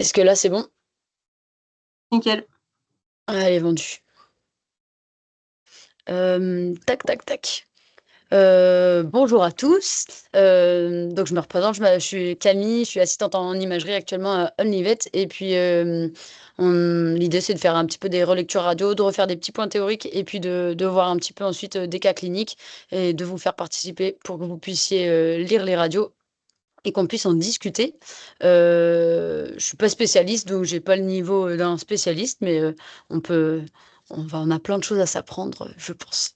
Est-ce que là, c'est bon? Nickel. Allez, vendu. Tac, tac, tac. Bonjour à tous. Donc, je me représente, je suis Camille, je suis assistante en imagerie actuellement à Unlivet. Et puis, l'idée, c'est de faire un petit peu des relectures radio, de refaire des petits points théoriques et puis de voir un petit peu ensuite des cas cliniques et de vous faire participer pour que vous puissiez lire les radios et qu'on puisse en discuter. Je suis pas spécialiste, donc j'ai pas le niveau d'un spécialiste, mais on a plein de choses à s'apprendre, je pense.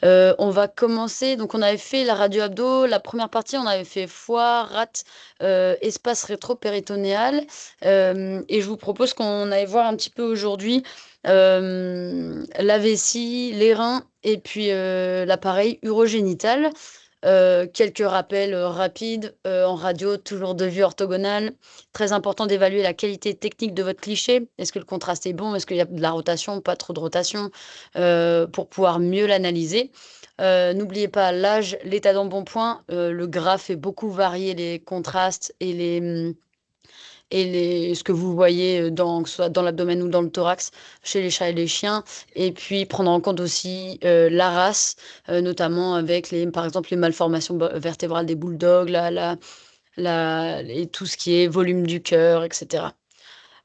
On va commencer. Donc, on avait fait la radio abdo. La première partie, on avait fait foie, rate, espace rétro-péritonéal. Et je vous propose qu'on aille voir un petit peu aujourd'hui la vessie, les reins et puis l'appareil urogénital. Quelques rappels rapides en radio, toujours de vue orthogonale. Très important d'évaluer la qualité technique de votre cliché. Est-ce que le contraste est bon? Est-ce qu'il y a de la rotation? Pas trop de rotation pour pouvoir mieux l'analyser. N'oubliez pas l'âge, l'état d'embonpoint. Le graphe fait beaucoup varier les contrastes et ce que vous voyez que ce soit dans l'abdomen ou dans le thorax chez les chats et les chiens. Et puis prendre en compte aussi la race, notamment avec par exemple les malformations vertébrales des bulldogs, et tout ce qui est volume du cœur, etc.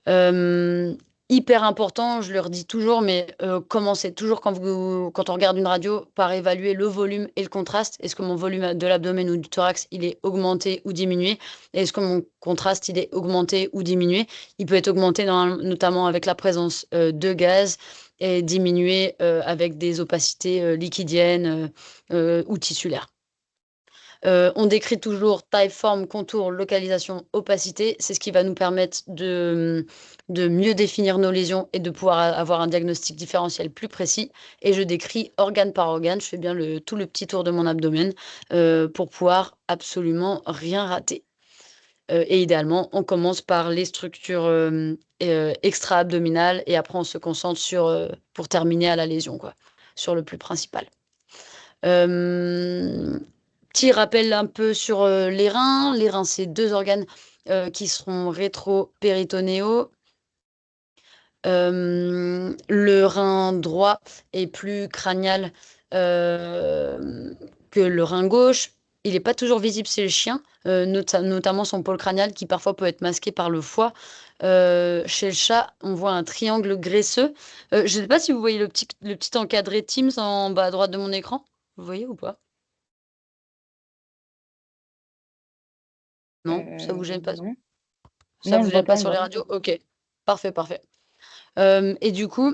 Euh, Hyper important, je le redis toujours, mais commencez toujours quand on regarde une radio par évaluer le volume et le contraste. Est-ce que mon volume de l'abdomen ou du thorax, il est augmenté ou diminué? Et est-ce que mon contraste, il est augmenté ou diminué? Il peut être augmenté notamment avec la présence de gaz et diminué avec des opacités liquidiennes ou tissulaires. On décrit toujours taille, forme, contour, localisation, opacité. C'est ce qui va nous permettre de mieux définir nos lésions et de pouvoir avoir un diagnostic différentiel plus précis. Et je décris organe par organe. Je fais bien tout le petit tour de mon abdomen pour pouvoir absolument rien rater. Et idéalement, on commence par les structures extra-abdominales et après on se concentre pour terminer à la lésion, quoi, sur le plus principal. Euh, Petit rappel un peu sur les reins. Les reins, c'est deux organes qui seront rétro-péritonéaux. Le rein droit est plus crânial que le rein gauche. Il n'est pas toujours visible chez le chien, notamment son pôle crânial qui parfois peut être masqué par le foie. Chez le chat, on voit un triangle graisseux. Je ne sais pas si vous voyez le petit encadré Teams en bas à droite de mon écran. Vous voyez ou pas? Non, ça vous gêne pas? Non. Ça Non, vous je vois gêne pas pas, sur les non. radios? Ok, parfait, parfait. Et du coup,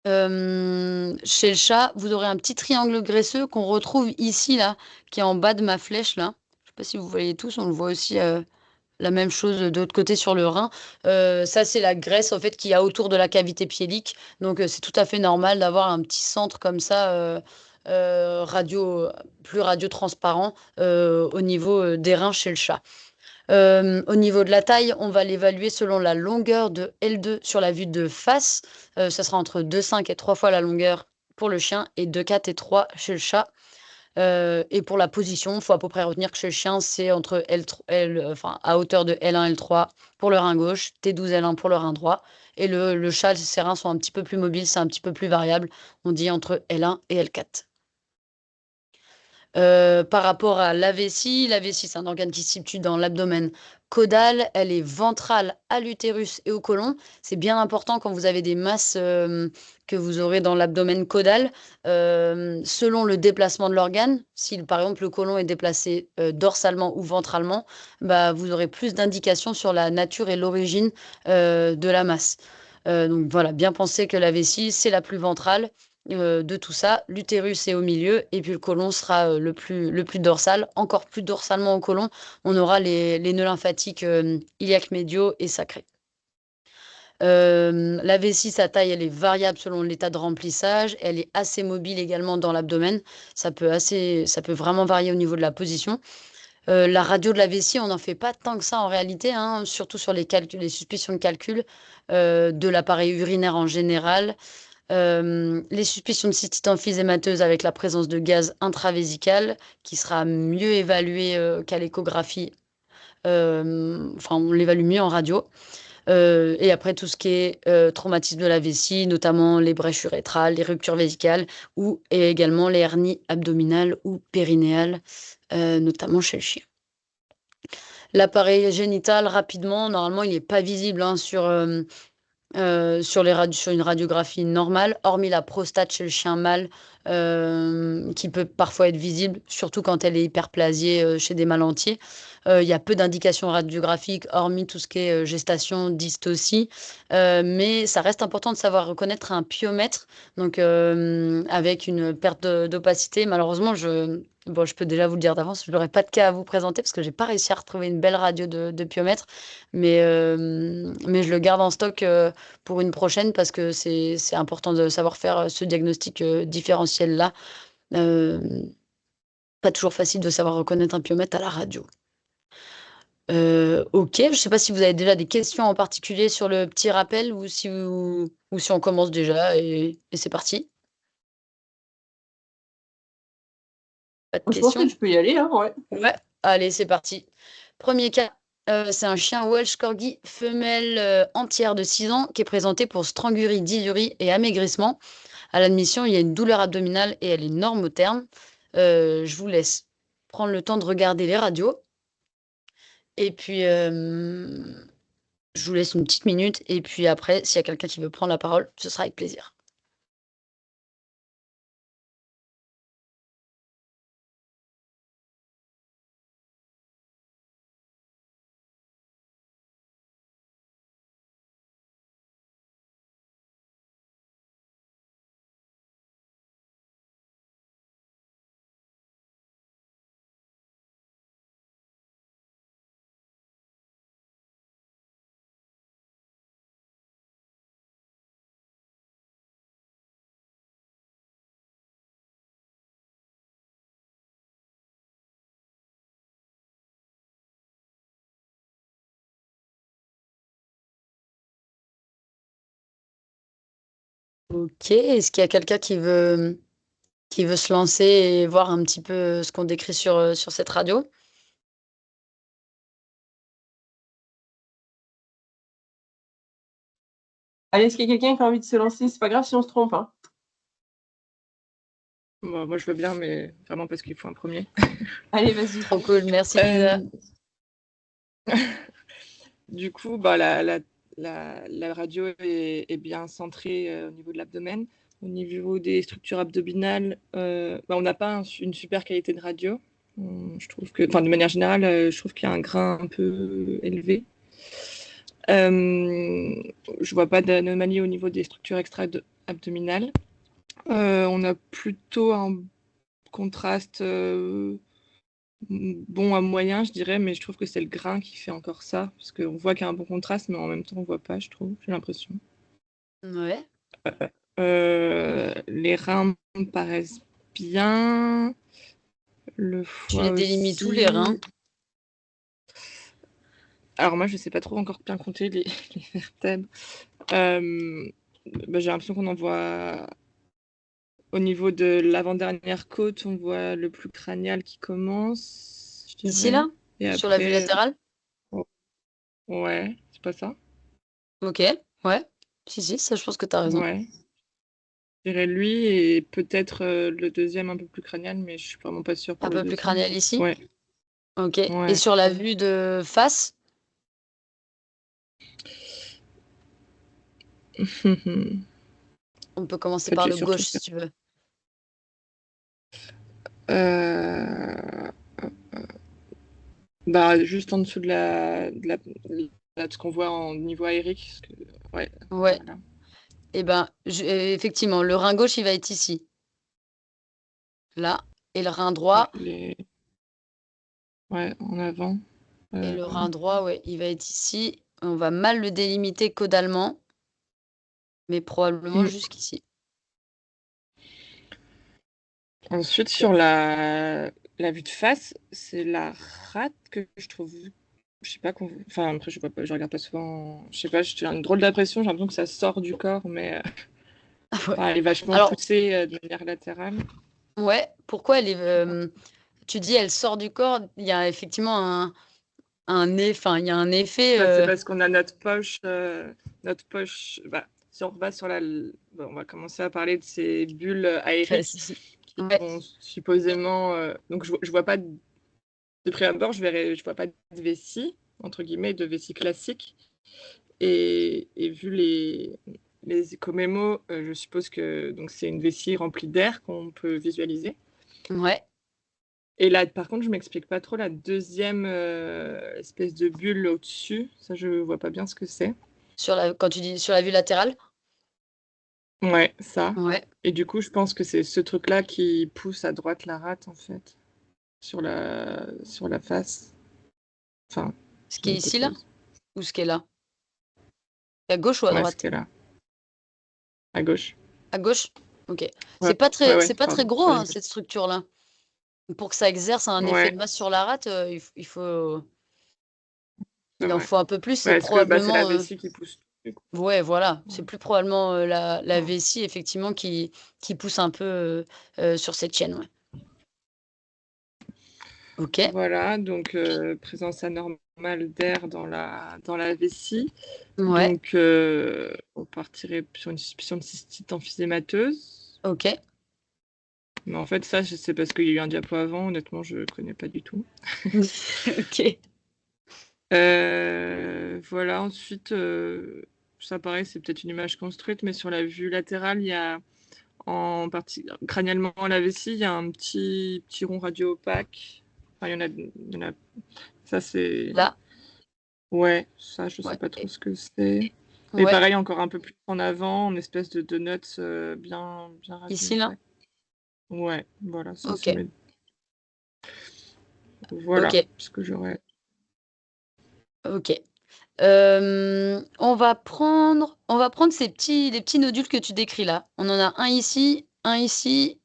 chez le chat, vous aurez un petit triangle graisseux qu'on retrouve ici, là, qui est en bas de ma flèche, là. Je sais pas si vous voyez tous, on le voit aussi la même chose de l'autre côté sur le rein. Ça, c'est la graisse, en fait, qu'il y a autour de la cavité piélique. Donc, c'est tout à fait normal d'avoir un petit centre comme ça, plus radiotransparent au niveau des reins chez le chat. Au niveau de la taille, on va l'évaluer selon la longueur de L2 sur la vue de face. Ça sera entre 2,5 et 3 fois la longueur pour le chien et 2,4 et 3 chez le chat. Et pour la position, il faut à peu près retenir que chez le chien, c'est entre enfin, à hauteur de L1, L3 pour le rein gauche, T12, L1 pour le rein droit. Et le chat, ses reins sont un petit peu plus mobiles, c'est un petit peu plus variable. On dit entre L1 et L4. Par rapport à la vessie, c'est un organe qui se situe dans l'abdomen caudal. Elle est ventrale à l'utérus et au côlon. C'est bien important quand vous avez des masses que vous aurez dans l'abdomen caudal. Selon le déplacement de l'organe, si par exemple le côlon est déplacé dorsalement ou ventralement, bah, vous aurez plus d'indications sur la nature et l'origine de la masse. Donc voilà, bien penser que la vessie, c'est la plus ventrale de tout ça. L'utérus est au milieu et puis le côlon sera le plus dorsal. Encore plus dorsalement au côlon, on aura les nœuds lymphatiques iliaques médiaux et sacrés. La vessie, sa taille, elle est variable selon l'état de remplissage. Elle est assez mobile également dans l'abdomen. Ça peut vraiment varier au niveau de la position. La radio de la vessie, on n'en fait pas tant que ça en réalité, hein, surtout sur les suspicions de calcul de l'appareil urinaire en général. Les suspicions de cystite emphysémateuse avec la présence de gaz intravésical qui sera mieux évalué qu'à l'échographie. Enfin, on l'évalue mieux en radio. Et après, tout ce qui est traumatisme de la vessie, notamment les brèches urétrales, les ruptures vésicales et également les hernies abdominales ou périnéales, notamment chez le chien. L'appareil génital, rapidement, normalement, il n'est pas visible sur une radiographie normale, hormis la prostate chez le chien mâle, qui peut parfois être visible, surtout quand elle est hyperplasiée chez des mâles entiers. Il y a peu d'indications radiographiques, hormis tout ce qui est gestation, dystocie, mais ça reste important de savoir reconnaître un pyomètre, donc avec une perte d'opacité. Malheureusement, bon, je peux déjà vous le dire d'avance, je n'aurai pas de cas à vous présenter parce que j'ai pas réussi à retrouver une belle radio de pyomètre, mais je le garde en stock pour une prochaine parce que c'est important de savoir faire ce diagnostic différentiel-là. Euh, Pas toujours facile de savoir reconnaître un pyomètre à la radio. Ok, je ne sais pas si vous avez déjà des questions en particulier sur le petit rappel ou si on commence déjà et c'est parti. Pas de Je pense que questions? tu peux y aller, hein, ouais. Ouais, allez, c'est parti. Premier cas, c'est un chien Welsh Corgi femelle entière de 6 ans qui est présenté pour strangurie, dysurie et amaigrissement. À l'admission, il y a une douleur abdominale et elle est normotherme. Je vous laisse prendre le temps de regarder les radios. Et puis, je vous laisse une petite minute. Et puis après, s'il y a quelqu'un qui veut prendre la parole, ce sera avec plaisir. Ok, est-ce qu'il y a quelqu'un qui veut se lancer et voir un petit peu ce qu'on décrit sur cette radio? Allez, est-ce qu'il y a quelqu'un qui a envie de se lancer? C'est pas grave si on se trompe, hein. Bon, moi, je veux bien, mais vraiment parce qu'il faut un premier. Allez, vas-y. Trop cool, merci Lisa. Du coup, la radio est bien centrée au niveau de l'abdomen. Au niveau des structures abdominales, on n'a pas une super qualité de radio. Je trouve que, de manière générale, je trouve qu'il y a un grain un peu élevé. Je vois pas d'anomalie au niveau des structures extra-abdominales. On a plutôt un contraste bon à moyen, je dirais, mais je trouve que c'est le grain qui fait encore ça, parce qu'on voit qu'il y a un bon contraste, mais en même temps, on voit pas, je trouve, j'ai l'impression. Ouais. Les reins me paraissent bien. Le Tu foie les délimites où, les aussi. reins? Alors moi, je sais pas trop encore bien compter les vertèbres. J'ai l'impression qu'on en voit au niveau de l'avant-dernière côte, on voit le plus crânial qui commence, je Ici, dirais. là? Et Sur la vue après, latérale? ouais, c'est pas ça? Ok, ouais. Si, ça, je pense que tu as raison. Ouais. Je dirais lui et peut-être le deuxième un peu plus crânial, mais je suis vraiment pas sûre Un pour le peu plus deuxième. crânial ici? Ouais, Ok. Et ouais. sur la vue de face? On peut commencer par J'ai le surtout gauche si tu veux. Euh, juste en dessous de ce qu'on voit en niveau aérique. Ouais, Ouais. voilà. Et ben, effectivement, le rein gauche, il va être ici. Là. Et le rein droit. Ouais, en avant. Et le rein droit, ouais, il va être ici. On va mal le délimiter caudalement. Mais probablement jusqu'ici. Ensuite, sur la vue de face, c'est la rate que je trouve. Je sais pas enfin, après, je regarde pas souvent. Je sais pas, j'ai une drôle d'impression. J'ai l'impression que ça sort du corps, mais Ouais. elle est vachement Alors, poussée de manière latérale. ouais, pourquoi elle est. Tu dis elle sort du corps, il y a effectivement enfin, il y a un effet. Bah, c'est parce qu'on a notre poche. Si on va sur on va commencer à parler de ces bulles aériques qui Ouais. vont supposément. Donc, je vois pas de prime abord, je vois pas de vessie, entre guillemets, de vessie classique. Et vu les écomémos, je suppose que donc c'est une vessie remplie d'air qu'on peut visualiser. Ouais. Et là, par contre, je m'explique pas trop la deuxième espèce de bulle au-dessus. Ça, je vois pas bien ce que c'est. Quand tu dis sur la vue latérale? Ouais, ça. Ouais. Et du coup, je pense que c'est ce truc-là qui pousse à droite la rate, en fait, sur la face. Enfin, Ce c'est qui est une ici, là? hypothèse. Ou ce qui est là? À gauche ou à Ouais, ce droite? qu'elle a. À gauche. À gauche? Ok. Ouais, ouais, C'est pas très pardon, gros, sur hein, l'image. cette structure-là. Pour que ça exerce un effet de Ouais, masse sur la rate, c'est il en vrai. faut un peu plus. C'est Ouais, est-ce que c'est la probablement, vessie qui pousse tout, du coup. ouais, voilà. C'est Ouais. plus probablement la Ouais. vessie, effectivement, qui pousse un peu sur cette chaîne. Ouais. Ok. Voilà, donc présence anormale d'air dans la vessie. Ouais. Donc, on partirait sur une suspicion de cystite emphysémateuse. Ok. Mais en fait, ça, c'est parce qu'il y a eu un diapo avant. Honnêtement, je ne connais pas du tout. Ok. Voilà, ensuite, ça pareil, c'est peut-être une image construite, mais sur la vue latérale, il y a en partie crânialement la vessie, il y a un petit rond radio opaque. Enfin, il y en a. Ça, c'est. Là. Ouais, ça, je sais Ouais. pas trop ce que c'est. Mais Ouais. pareil, encore un peu plus en avant, en espèce de donuts bien rasé. Ici, là. Ouais, voilà, ça Ok. c'est mes. Voilà Ok. ce que j'aurais. Ok. On va prendre les petits nodules que tu décris là. On en a un ici, un ici,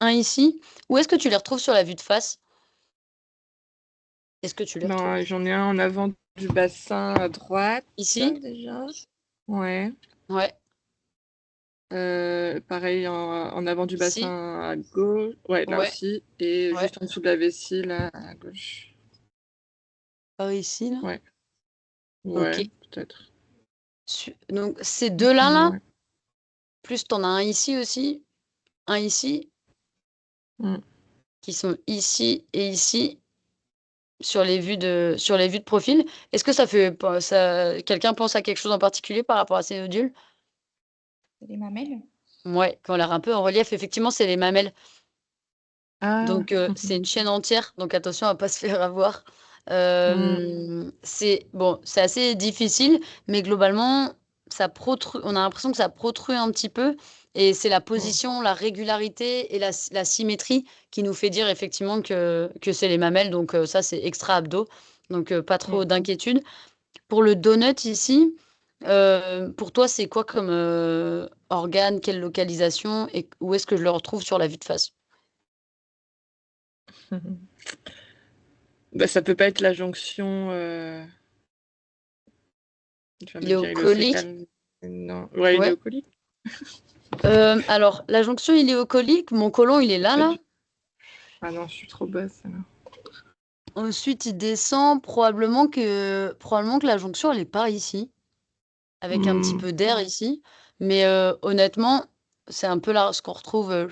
un ici. Où est-ce que tu les retrouves sur la vue de face? Est-ce que tu les retrouves? Ben, j'en ai un en avant du bassin à droite, Ici? déjà. Ouais. Ouais. Pareil, en avant du Ici? bassin à gauche. Ouais, là Ouais. aussi. Et Ouais. juste en dessous de la vessie, là, à gauche. Par ici, là? Ouais. Ok. Ouais, peut-être. Donc, ces deux-là, là, Ouais. plus t'en as un ici aussi, un ici, Mm. qui sont ici et ici, sur les vues de profil. Est-ce que quelqu'un pense à quelque chose en particulier par rapport à ces nodules? C'est les mamelles? Ouais, qui ont l'air un peu en relief. Effectivement, c'est les mamelles. Ah. Donc, c'est une chaîne entière. Donc, attention à pas se faire avoir. C'est bon, c'est assez difficile, mais globalement, on a l'impression que ça protruit un petit peu. Et c'est la position, la régularité et la symétrie qui nous fait dire effectivement que c'est les mamelles. Donc, ça, c'est extra-abdos. Donc, pas trop d'inquiétude. Pour le donut ici, pour toi, c'est quoi comme organe, quelle localisation et où est-ce que je le retrouve sur la vue de face? Bah, ça peut pas être la jonction. Tu vas me dire Iléocolique? iléocécale. Non. Ouais, Ouais. iléocolique. Alors, la jonction iléocolique, mon côlon, il est là, Pas là. du- Ah non, je suis trop basse alors. Ensuite, il descend. Probablement que la jonction, elle est par ici, avec un petit peu d'air ici. Mais honnêtement, c'est un peu là ce qu'on retrouve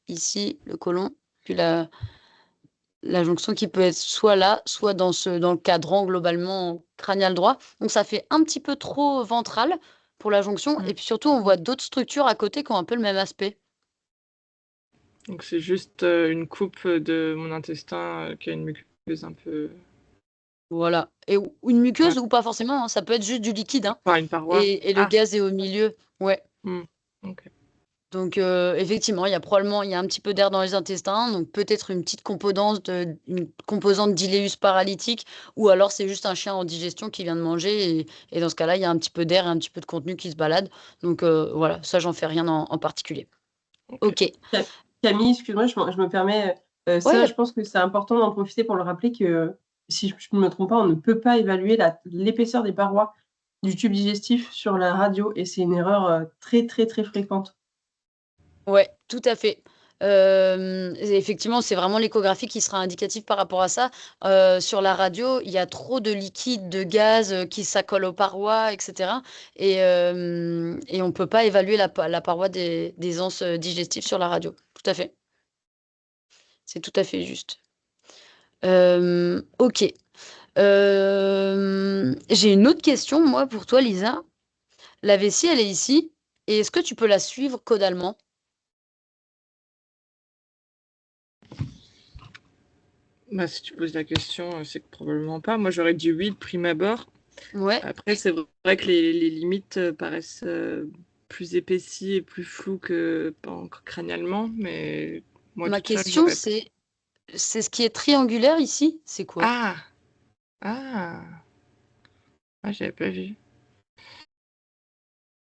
ici, le côlon, puis la jonction qui peut être soit là, soit dans le cadran globalement crânial droit. Donc ça fait un petit peu trop ventral pour la jonction. Et puis surtout, on voit d'autres structures à côté qui ont un peu le même aspect. Donc c'est juste une coupe de mon intestin qui a une muqueuse un peu. Voilà. Ou une Ouais. muqueuse ou pas forcément, hein, ça peut être juste du liquide, hein. Enfin, une paroi. Et le Ah. gaz est au milieu. Ouais. Ok. Donc effectivement, il y a un petit peu d'air dans les intestins, donc peut-être une composante d'iléus paralytique, ou alors c'est juste un chien en digestion qui vient de manger et dans ce cas-là, il y a un petit peu d'air et un petit peu de contenu qui se balade. Donc voilà, ça j'en fais rien en particulier. Ok. OK. Camille, excuse-moi, je me permets. Ça, Ouais, je pense que c'est important d'en profiter pour le rappeler que, si je ne me trompe pas, on ne peut pas évaluer l'épaisseur des parois du tube digestif sur la radio, et c'est une erreur très, très, très fréquente. ouais, tout à fait. Et effectivement, c'est vraiment l'échographie qui sera indicative par rapport à ça. Sur la radio, il y a trop de liquide, de gaz qui s'accolle aux parois, etc. Et on ne peut pas évaluer la paroi des anses digestives sur la radio. Tout à fait. C'est tout à fait juste. Ok. J'ai une autre question, moi, pour toi, Lisa. La vessie, elle est ici. Et est-ce que tu peux la suivre caudalement? Bah, si tu poses la question, c'est que probablement pas. Moi, j'aurais dit oui de prime abord. Ouais. Après, c'est vrai que les limites paraissent plus épaissies et plus floues que crânialement, mais moi, Ma toute seule, question, j'aurais... c'est ce qui est triangulaire ici, c'est quoi? Ah! Ah! Ah, j'avais pas vu.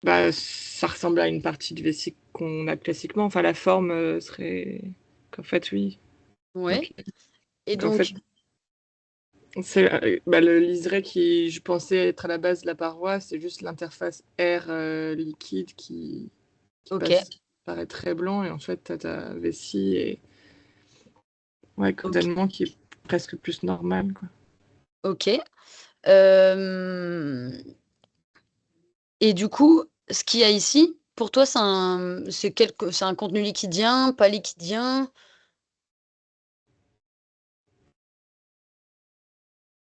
Bah, ça ressemble à une partie de vessie qu'on a classiquement. Enfin, la forme serait... Qu'en fait, oui. Ouais. Ok. Et En fait, donc, c'est le liseré qui, je pensais être à la base de la paroi, c'est juste l'interface air liquide qui ok, passe, paraît très blanc, et en fait, t'as ta vessie et ouais, ok, caudalement qui est presque plus normal, quoi. ok. Euh, Et du coup, ce qu'il y a ici, pour toi, c'est un contenu liquidien, pas liquidien?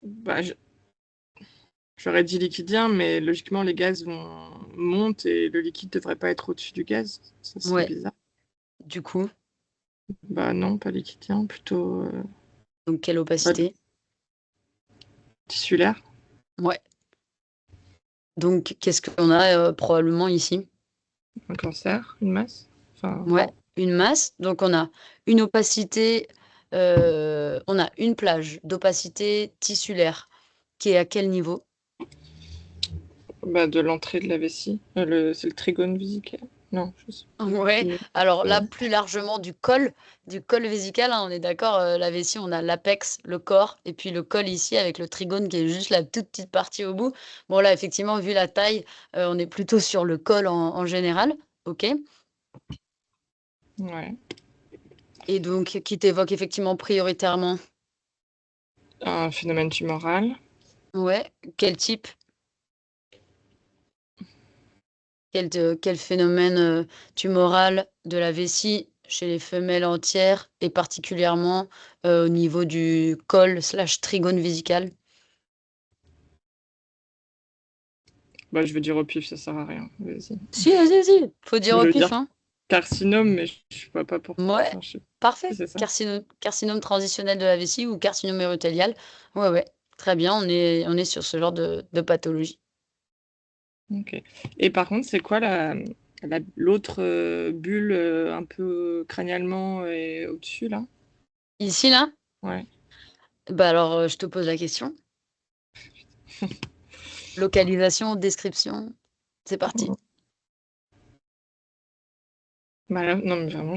Bah, j'aurais dit liquidien, mais logiquement, les gaz montent et le liquide devrait pas être au-dessus du gaz. Ça serait Ouais, bizarre. du coup. Bah non, pas liquidien, plutôt Donc, quelle bah, opacité? tissulaire. Ouais. Donc, qu'est-ce qu'on a probablement ici? Un cancer, une masse. Enfin, Ouais, une masse. Donc, on a une opacité, on a une plage d'opacité tissulaire qui est à quel niveau? bah, de l'entrée de la vessie. C'est le trigone vésical. Non, je sais Ouais, plus. alors là, Ouais. plus largement du col vésical, hein, on est d'accord, la vessie, on a l'apex, le corps, et puis le col ici avec le trigone qui est juste la toute petite partie au bout. Bon là, effectivement, vu la taille, on est plutôt sur le col en général, ok. Ouais. Et donc, qui t'évoque effectivement prioritairement, Un phénomène tumoral. ouais, quel type, quel phénomène tumoral de la vessie chez les femelles entières, et particulièrement au niveau du col slash trigone vésical? Bah, je veux dire au pif, ça sert à rien. Vas-y. Si, vas-y, vas-y. Faut dire Je au veux pif, dire hein. carcinome, mais je vois pas pourquoi. Ouais, Enfin, je sais parfait. si c'est ça. Carcinome transitionnel de la vessie ou carcinome urothélial. Ouais, ouais. Très bien, on est sur ce genre de pathologie. Ok. Et par contre, c'est quoi l'autre bulle un peu crânialement et au-dessus, là? Ici, là, Ouais. bah alors, je te pose la question. Localisation, description, c'est parti. Bah, là, non, mais vraiment,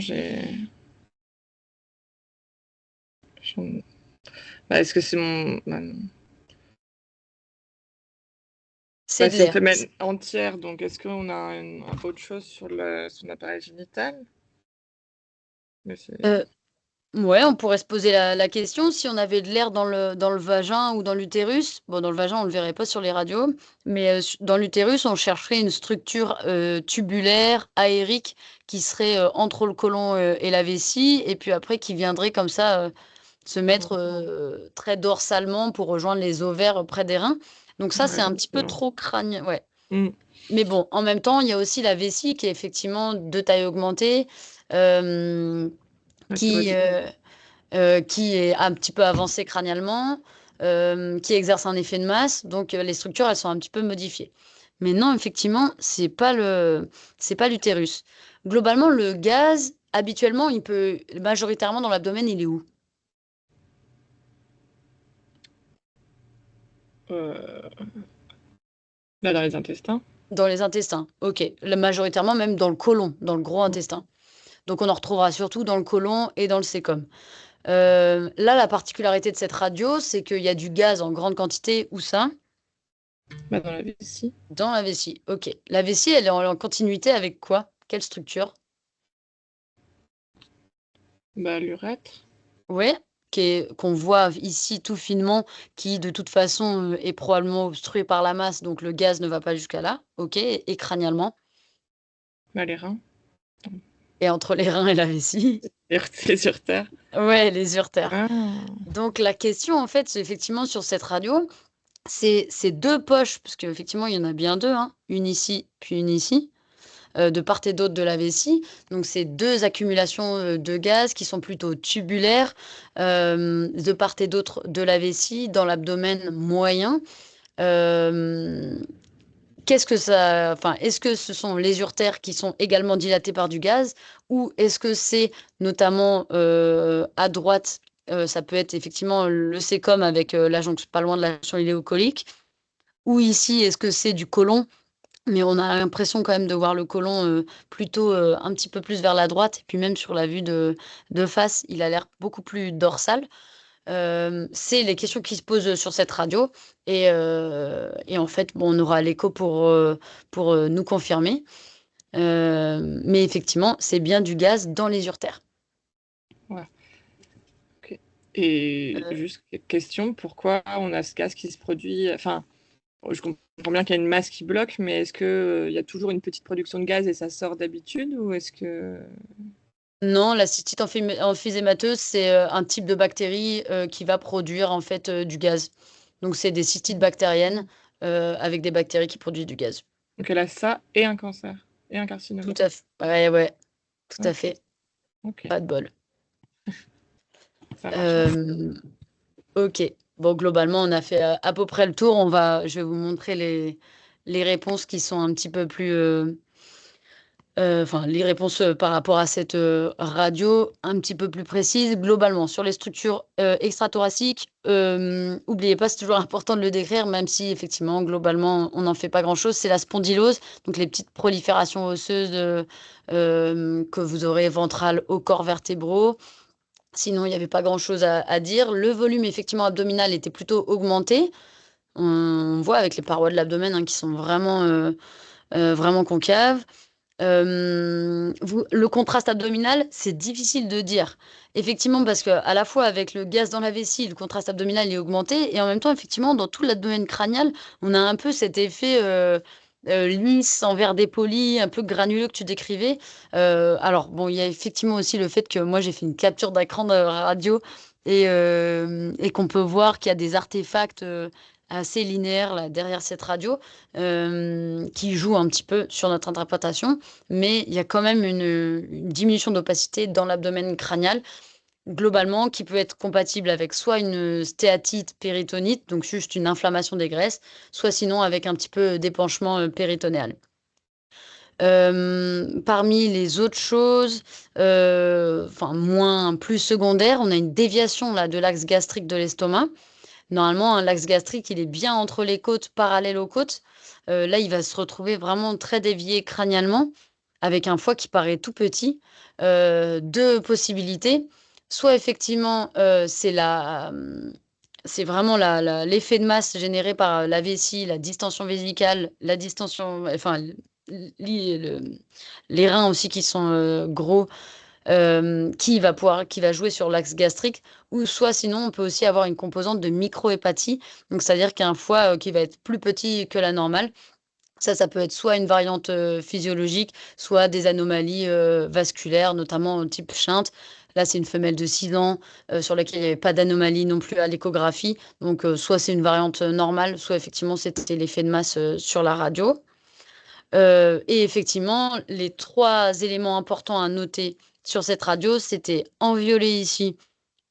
bah, est-ce que c'est mon... Bah, non. C'est Bah, de c'est une l'air. femelle entière, donc est-ce qu'on a autre chose sur son appareil génital? Mais Euh, Ouais, on pourrait se poser la question si on avait de l'air dans le vagin ou dans l'utérus. Bon, dans le vagin, on le verrait pas sur les radios, mais dans l'utérus, on chercherait une structure tubulaire, aérique, qui serait entre le côlon et la vessie, et puis après qui viendrait comme ça se mettre très dorsalement pour rejoindre les ovaires près des reins. Donc ça, c'est ouais, un donc petit peu non. trop crânien. Ouais. Mm. Mais bon, en même temps, il y a aussi la vessie qui est effectivement de taille augmentée. euh, Ouais, qui qui, qui est un petit peu avancé crânialement, qui exerce un effet de masse. Donc, les structures, elles sont un petit peu modifiées. Mais non, effectivement, c'est pas l'utérus. Globalement, le gaz, habituellement, il peut, majoritairement dans l'abdomen, il est où? euh, là, dans les intestins. Dans les intestins. Ok. Majoritairement, même dans le côlon, dans le gros intestin. Donc, on en retrouvera surtout dans le côlon et dans le sécom. Là, la particularité de cette radio, c'est qu'il y a du gaz en grande quantité. Où ça? Bah, dans la vessie. Dans la vessie, ok. La vessie, elle est en continuité avec quoi? Quelle structure? Bah, l'urètre. Ouais, qu'on voit ici tout finement, qui de toute façon est probablement obstrué par la masse, donc le gaz ne va pas jusqu'à là, ok, et crânialement, Bah, les reins. et entre les reins et la vessie, C'est sur Terre. ouais, les uretères. Ah. Donc la question, en fait, c'est effectivement sur cette radio, c'est ces deux poches, parce qu'effectivement, il y en a bien deux, hein, une ici, puis une ici, de part et d'autre de la vessie. Donc, c'est deux accumulations de gaz qui sont plutôt tubulaires, de part et d'autre de la vessie, dans l'abdomen moyen. Euh, Qu'est-ce que ça, enfin, est-ce que ce sont les uretères qui sont également dilatés par du gaz, ou est-ce que c'est notamment à droite, ça peut être effectivement le sécom avec la jonction, pas loin de la jonction iléocolique, ou ici, est-ce que c'est du côlon? Mais on a l'impression quand même de voir le côlon plutôt un petit peu plus vers la droite, et puis même sur la vue de face, il a l'air beaucoup plus dorsal. C'est les questions qui se posent sur cette radio, et en fait, bon, on aura l'écho pour nous confirmer. Mais effectivement, c'est bien du gaz dans les uretères. Ouais. Ok. Et Euh, juste question, pourquoi on a ce gaz qui se produit? Enfin, je comprends bien qu'il y a une masse qui bloque, mais est-ce que il y a toujours une petite production de gaz et ça sort d'habitude, ou est-ce que... non, la cystite emphysémateuse, c'est un type de bactérie qui va produire en fait du gaz. Donc, c'est des cystites bactériennes avec des bactéries qui produisent du gaz. Donc elle a ça et un cancer et un Tout carcinome. à fait. Ouais, ouais, tout à Ok, fait. ok, Pas de bol. ça marche. Euh, ok. Bon, globalement, on a fait à peu près le tour. Je vais vous montrer les réponses qui sont un petit peu plus, enfin, les réponses par rapport à cette radio un petit peu plus précises. Globalement, sur les structures extrathoraciques, oubliez pas, c'est toujours important de le décrire, même si effectivement, globalement, on n'en fait pas grand-chose. C'est la spondylose, donc les petites proliférations osseuses que vous aurez ventrales au corps vertébraux. Sinon, il n'y avait pas grand-chose à dire. Le volume, effectivement, abdominal était plutôt augmenté. On voit avec les parois de l'abdomen hein, qui sont vraiment concaves. Le contraste abdominal, c'est difficile de dire. Effectivement, parce que à la fois avec le gaz dans la vessie, le contraste abdominal est augmenté, et en même temps, effectivement, dans tout l'abdomen crânial, on a un peu cet effet lisse, en verre dépoli, un peu granuleux que tu décrivais. Alors, bon, il y a effectivement aussi le fait que moi, j'ai fait une capture d'écran de radio et qu'on peut voir qu'il y a des artefacts assez linéaires là, derrière cette radio qui jouent un petit peu sur notre interprétation, mais il y a quand même une diminution d'opacité dans l'abdomen crânial, globalement, qui peut être compatible avec soit une stéatite péritonite, donc juste une inflammation des graisses, soit sinon avec un petit peu d'épanchement péritonéal. Parmi les autres choses, enfin moins plus secondaires, on a une déviation là de l'axe gastrique de l'estomac. Normalement, un l'axe gastrique, il est bien entre les côtes, parallèle aux côtes. Là, il va se retrouver vraiment très dévié crânialement, avec un foie qui paraît tout petit. Deux possibilités. Soit effectivement, c'est vraiment l'effet de masse généré par la vessie, la distension vésicale, la distension, enfin, les reins aussi qui sont gros qui va jouer sur l'axe gastrique, ou soit sinon on peut aussi avoir une composante de microhépatie, donc c'est-à-dire qu'un foie qui va être plus petit que la normale. Ça peut être soit une variante physiologique, soit des anomalies vasculaires, notamment type Schindler. Là, c'est une femelle de 6 ans sur laquelle il n'y avait pas d'anomalie non plus à l'échographie. Donc, soit c'est une variante normale, soit effectivement c'était l'effet de masse sur la radio. Et effectivement, les trois éléments importants à noter sur cette radio, c'était en violet ici,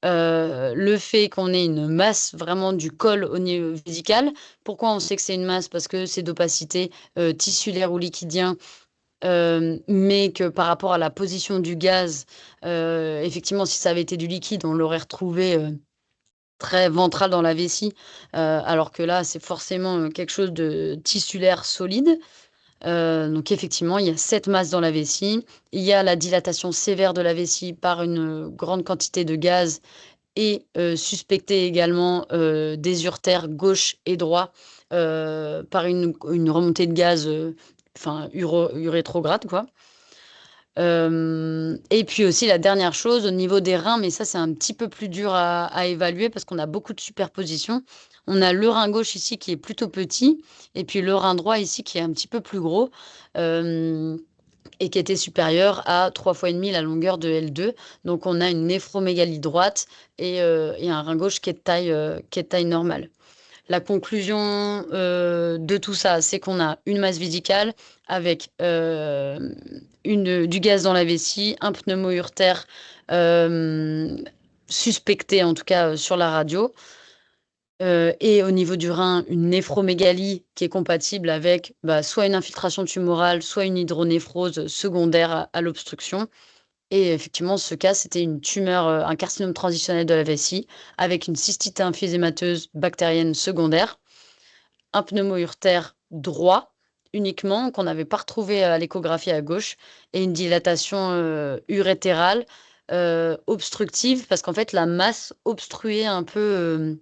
le fait qu'on ait une masse vraiment du col au niveau vésical. Pourquoi on sait que c'est une masse? Parce que c'est d'opacité tissulaire ou liquidien, mais que par rapport à la position du gaz, effectivement, si ça avait été du liquide, on l'aurait retrouvé très ventral dans la vessie, alors que là, c'est forcément quelque chose de tissulaire solide. Donc effectivement, il y a cette masse dans la vessie. Il y a la dilatation sévère de la vessie par une grande quantité de gaz et suspecté également des uretères gauche et droit par une remontée de gaz enfin urétrograde quoi. Et puis aussi, la dernière chose, au niveau des reins, mais ça, c'est un petit peu plus dur à évaluer parce qu'on a beaucoup de superpositions. On a le rein gauche ici qui est plutôt petit, et puis le rein droit ici qui est un petit peu plus gros, et qui était supérieur à 3 fois et demi la longueur de L2. Donc, on a une néphromégalie droite et un rein gauche qui est de taille normale. La conclusion de tout ça, c'est qu'on a une masse vésicale avec du gaz dans la vessie, un pneumo-urtère suspecté, en tout cas sur la radio. Et au niveau du rein, une néphromégalie qui est compatible avec soit une infiltration tumorale, soit une hydronéphrose secondaire à l'obstruction. Et effectivement, ce cas, c'était une tumeur, un carcinome transitionnel de la vessie avec une cystite emphysémateuse bactérienne secondaire, un pneumo-urtère droit uniquement, qu'on n'avait pas retrouvé à l'échographie à gauche, et une dilatation urétérale obstructive, parce qu'en fait, la masse obstruait un peu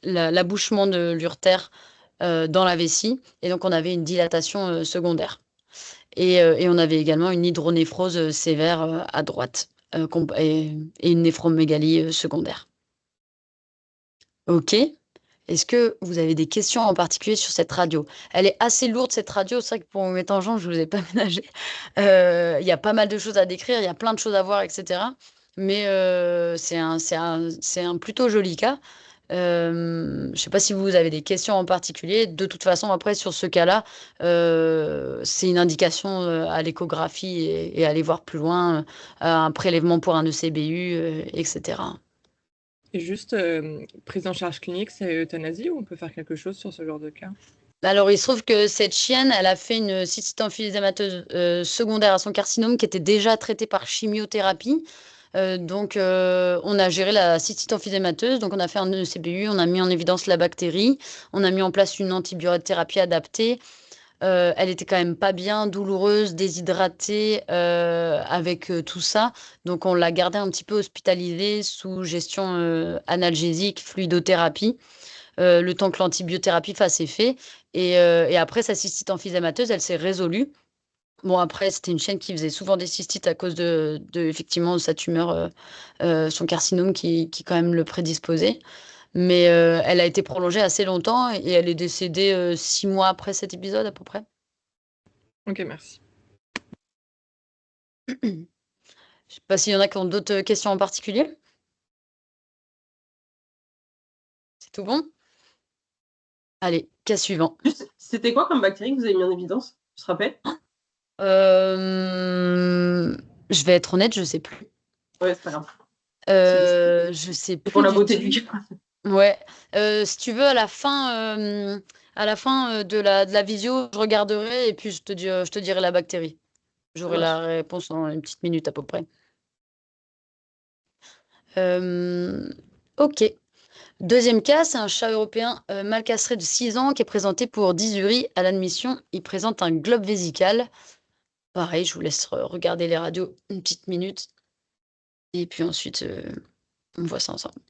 l'abouchement de l'urtère dans la vessie, et donc on avait une dilatation secondaire. Et on avait également une hydronéphrose sévère à droite et une néphromégalie secondaire. Ok. Est-ce que vous avez des questions en particulier sur cette radio? Elle est assez lourde, cette radio. C'est vrai que pour me mettre en jambe, je ne vous ai pas ménagé. Il y a pas mal de choses à décrire, il y a plein de choses à voir, etc. Mais c'est un plutôt joli cas. Je ne sais pas si vous avez des questions en particulier. De toute façon, après, sur ce cas-là, c'est une indication à l'échographie et aller voir plus loin, un prélèvement pour un ECBU, etc. Et juste, prise en charge clinique, c'est euthanasie ou on peut faire quelque chose sur ce genre de cas? Alors, il se trouve que cette chienne, elle a fait une cystite emphysémateuse secondaire à son carcinome qui était déjà traitée par chimiothérapie. Donc, on a géré la cystite emphysémateuse. Donc, on a fait un ECBU, on a mis en évidence la bactérie, on a mis en place une antibiothérapie adaptée. Elle était quand même pas bien, douloureuse, déshydratée avec tout ça. Donc, on l'a gardée un petit peu hospitalisée sous gestion analgésique, fluidothérapie, le temps que l'antibiothérapie fasse effet. Et après, sa cystite emphysémateuse, elle s'est résolue. Bon, après, c'était une chienne qui faisait souvent des cystites à cause effectivement, de sa tumeur, son carcinome qui quand même le prédisposait. Mais elle a été prolongée assez longtemps et elle est décédée 6 mois après cet épisode à peu près. Ok, merci. Je sais pas s'il y en a qui ont d'autres questions en particulier. C'est tout bon? Allez, cas suivant. Juste, c'était quoi comme bactérie que vous avez mis en évidence? Tu te rappelles? Je vais être honnête, je sais plus. Ouais, c'est pas grave. Je sais C'est plus pour la du beauté tout. du cas. Ouais. Si tu veux, à la fin de la visio, je regarderai et puis je te dirai la bactérie. J'aurai la réponse en une petite minute à peu près. Ok. Deuxième cas, c'est un chat européen mal castré de 6 ans qui est présenté pour dysurie. À l'admission, il présente un globe vésical. Pareil, je vous laisse regarder les radios une petite minute. Et puis ensuite, on voit ça ensemble.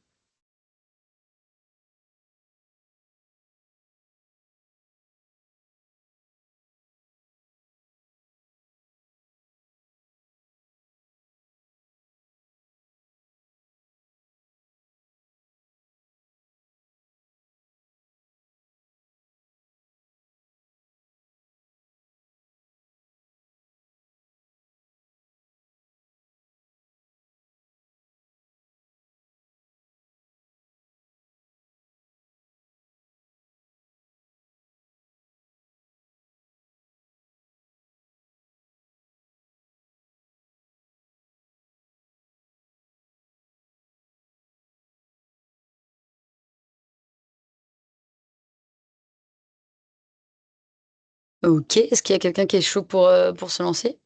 Ok, est-ce qu'il y a quelqu'un qui est chaud pour se lancer?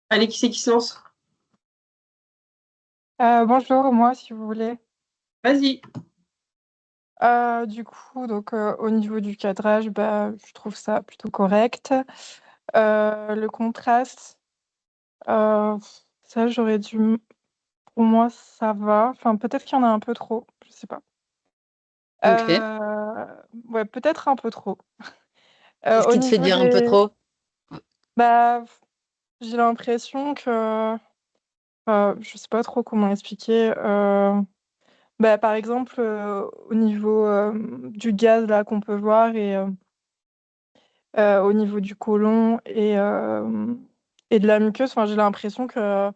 Allez, qui c'est qui se lance? Bonjour, moi, si vous voulez. Vas-y. Du coup, donc, au niveau du cadrage, je trouve ça plutôt correct. Le contraste, ça, j'aurais dû pour moi, ça va. Enfin, peut-être qu'il y en a un peu trop, je sais pas. Ok. Ouais, peut-être un peu trop. Qu'est-ce Au qui te fait niveau dire un peu des trop? bah, j'ai l'impression que, je sais pas trop comment expliquer, bah, par exemple, au niveau, du gaz là qu'on peut voir et au niveau du côlon et de la muqueuse, enfin, j'ai l'impression que,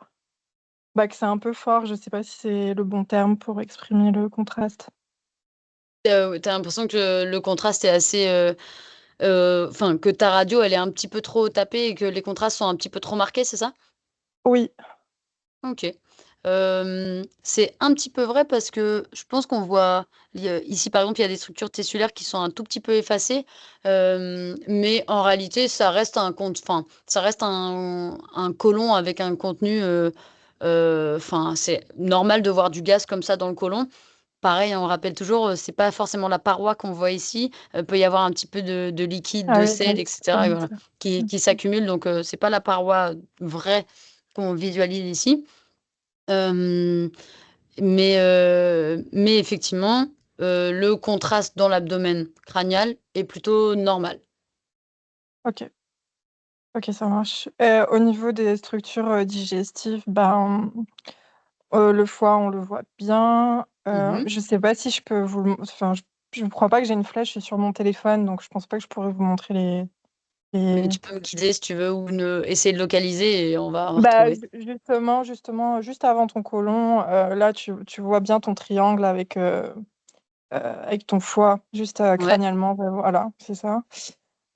bah, que c'est un peu fort. Je sais pas si c'est le bon terme pour exprimer le contraste. Tu l'impression que le contraste est assez, enfin, que ta radio, elle est un petit peu trop tapée et que les contrastes sont un petit peu trop marqués, c'est ça? Oui, OK. C'est un petit peu vrai parce que je pense qu'on voit ici, par exemple, il y a des structures tessulaires qui sont un tout petit peu effacées, mais en réalité, ça reste enfin, ça reste un côlon avec un contenu, enfin, c'est normal de voir du gaz comme ça dans le côlon. Pareil, on rappelle toujours, c'est pas forcément la paroi qu'on voit ici, peut y avoir un petit peu de liquide, ah de oui, sel et cetera et voilà, qui OK. s'accumule donc c'est pas la paroi vraie qu'on visualise ici. Hem, mais effectivement, le contraste dans l'abdomen crânial est plutôt normal. OK. OK, ça marche. Au niveau des structures, digestives, ben, le foie, on le voit bien. Mmh. Je sais pas si je peux vous le mon enfin, je crois pas que j'ai une flèche sur mon téléphone, donc je pense pas que je pourrais vous montrer Mais les tu peux me guider si tu veux ou ne essayer de localiser et on va bah, retrouver. justement, juste avant ton côlon, là, tu vois bien ton triangle avec ton foie juste, Ouais, crânialement, voilà, c'est ça.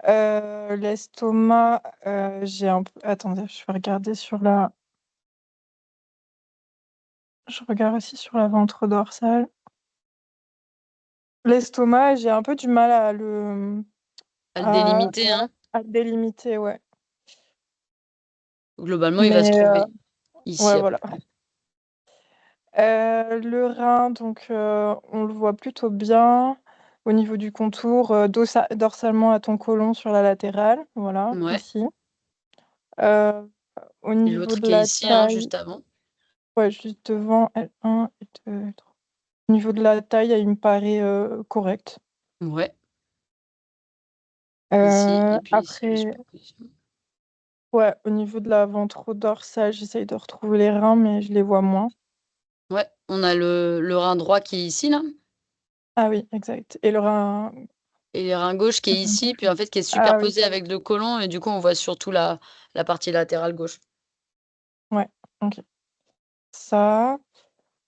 L'estomac, j'ai un p attendez, je regarde aussi sur la ventre dorsale. L'estomac, j'ai un peu du mal à le délimiter, ouais, hein. à le délimiter, ouais. Globalement, il va se Mais trouver ouais, ici à peu voilà. près. Le rein, donc on le voit plutôt bien au niveau du contour, dorsalement à ton côlon sur la latérale, voilà, Ouais ici. Heu, Au et niveau l'autre de qui est la ici, hein, taille, juste avant. ouais, juste devant, L1 et 2, 3. Au niveau de la taille, il me paraît, correct. Ouais, ici et puis ici, la Après, superposition. ouais, au niveau de la ventre-dorsale, j'essaye de retrouver les reins, mais je les vois moins. Ouais, on a le rein droit qui est ici, là Ah oui, exact, et le rein et le rein gauche qui est ici, puis en fait qui est ah oui, superposé avec le côlon et du coup on voit surtout la partie latérale gauche. ouais, OK. Ça,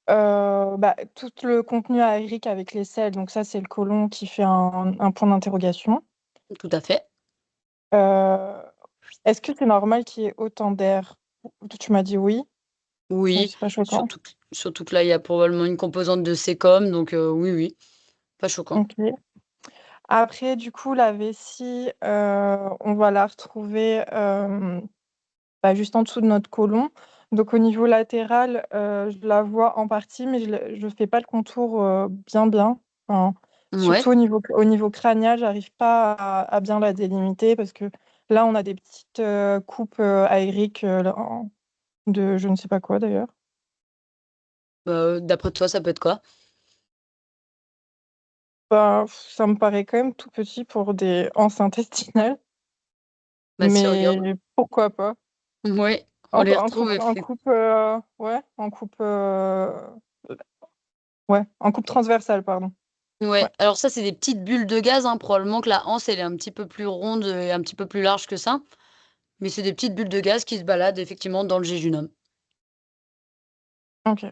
bah, tout le contenu aérique avec les selles, donc ça, c'est le côlon qui fait un point d'interrogation. Tout à fait. Heu, Est-ce que c'est normal qu'il y ait autant d'air? Tu m'as dit oui, donc Oui, c'est pas choquant. surtout que là, il y a probablement une composante de sécom, donc oui, oui, pas choquant. OK. Après, du coup, la vessie, on va la retrouver, bah, juste en dessous de notre côlon. Donc au niveau latéral, je la vois en partie, mais je fais pas le contour, bien. Enfin, Ouais, surtout au niveau crânien, j'arrive pas à bien la délimiter parce que là, on a des petites, coupes, aériques, là de je ne sais pas quoi d'ailleurs. d'après toi, ça peut être quoi? Bah, ça me paraît quand même tout petit pour des anses intestinales, Bah, si, regarde. mais pourquoi pas? Ouais, on les retrouve En effec coupe, ouais, ouais, en coupe transversale, pardon. ouais, Ouais, alors ça, c'est des petites bulles de gaz, hein, probablement que la anse, elle est un petit peu plus ronde et un petit peu plus large que ça, mais c'est des petites bulles de gaz qui se baladent effectivement dans le jéjunum. OK.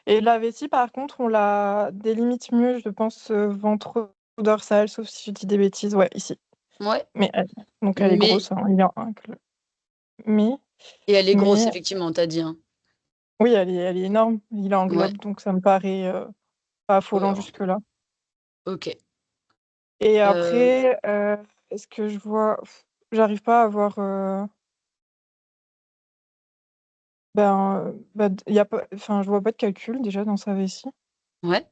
Et la vessie, par contre, on la délimite mieux, je pense, ventre-dorsal, sauf si je dis des bêtises. Ouais, ici. Ouais, Mais donc elle est mais grosse, hein, il y a un mais et elle est grosse mais effectivement, tu as dit, hein? oui, elle est énorme. Il Ouais, englobe, donc ça me paraît, pas affolant alors, jusque-là. OK. Et Heu, après, est-ce que je vois j'arrive pas à voir, ben, bah, il y a pas enfin, je vois pas de calcul déjà dans sa vessie ouais.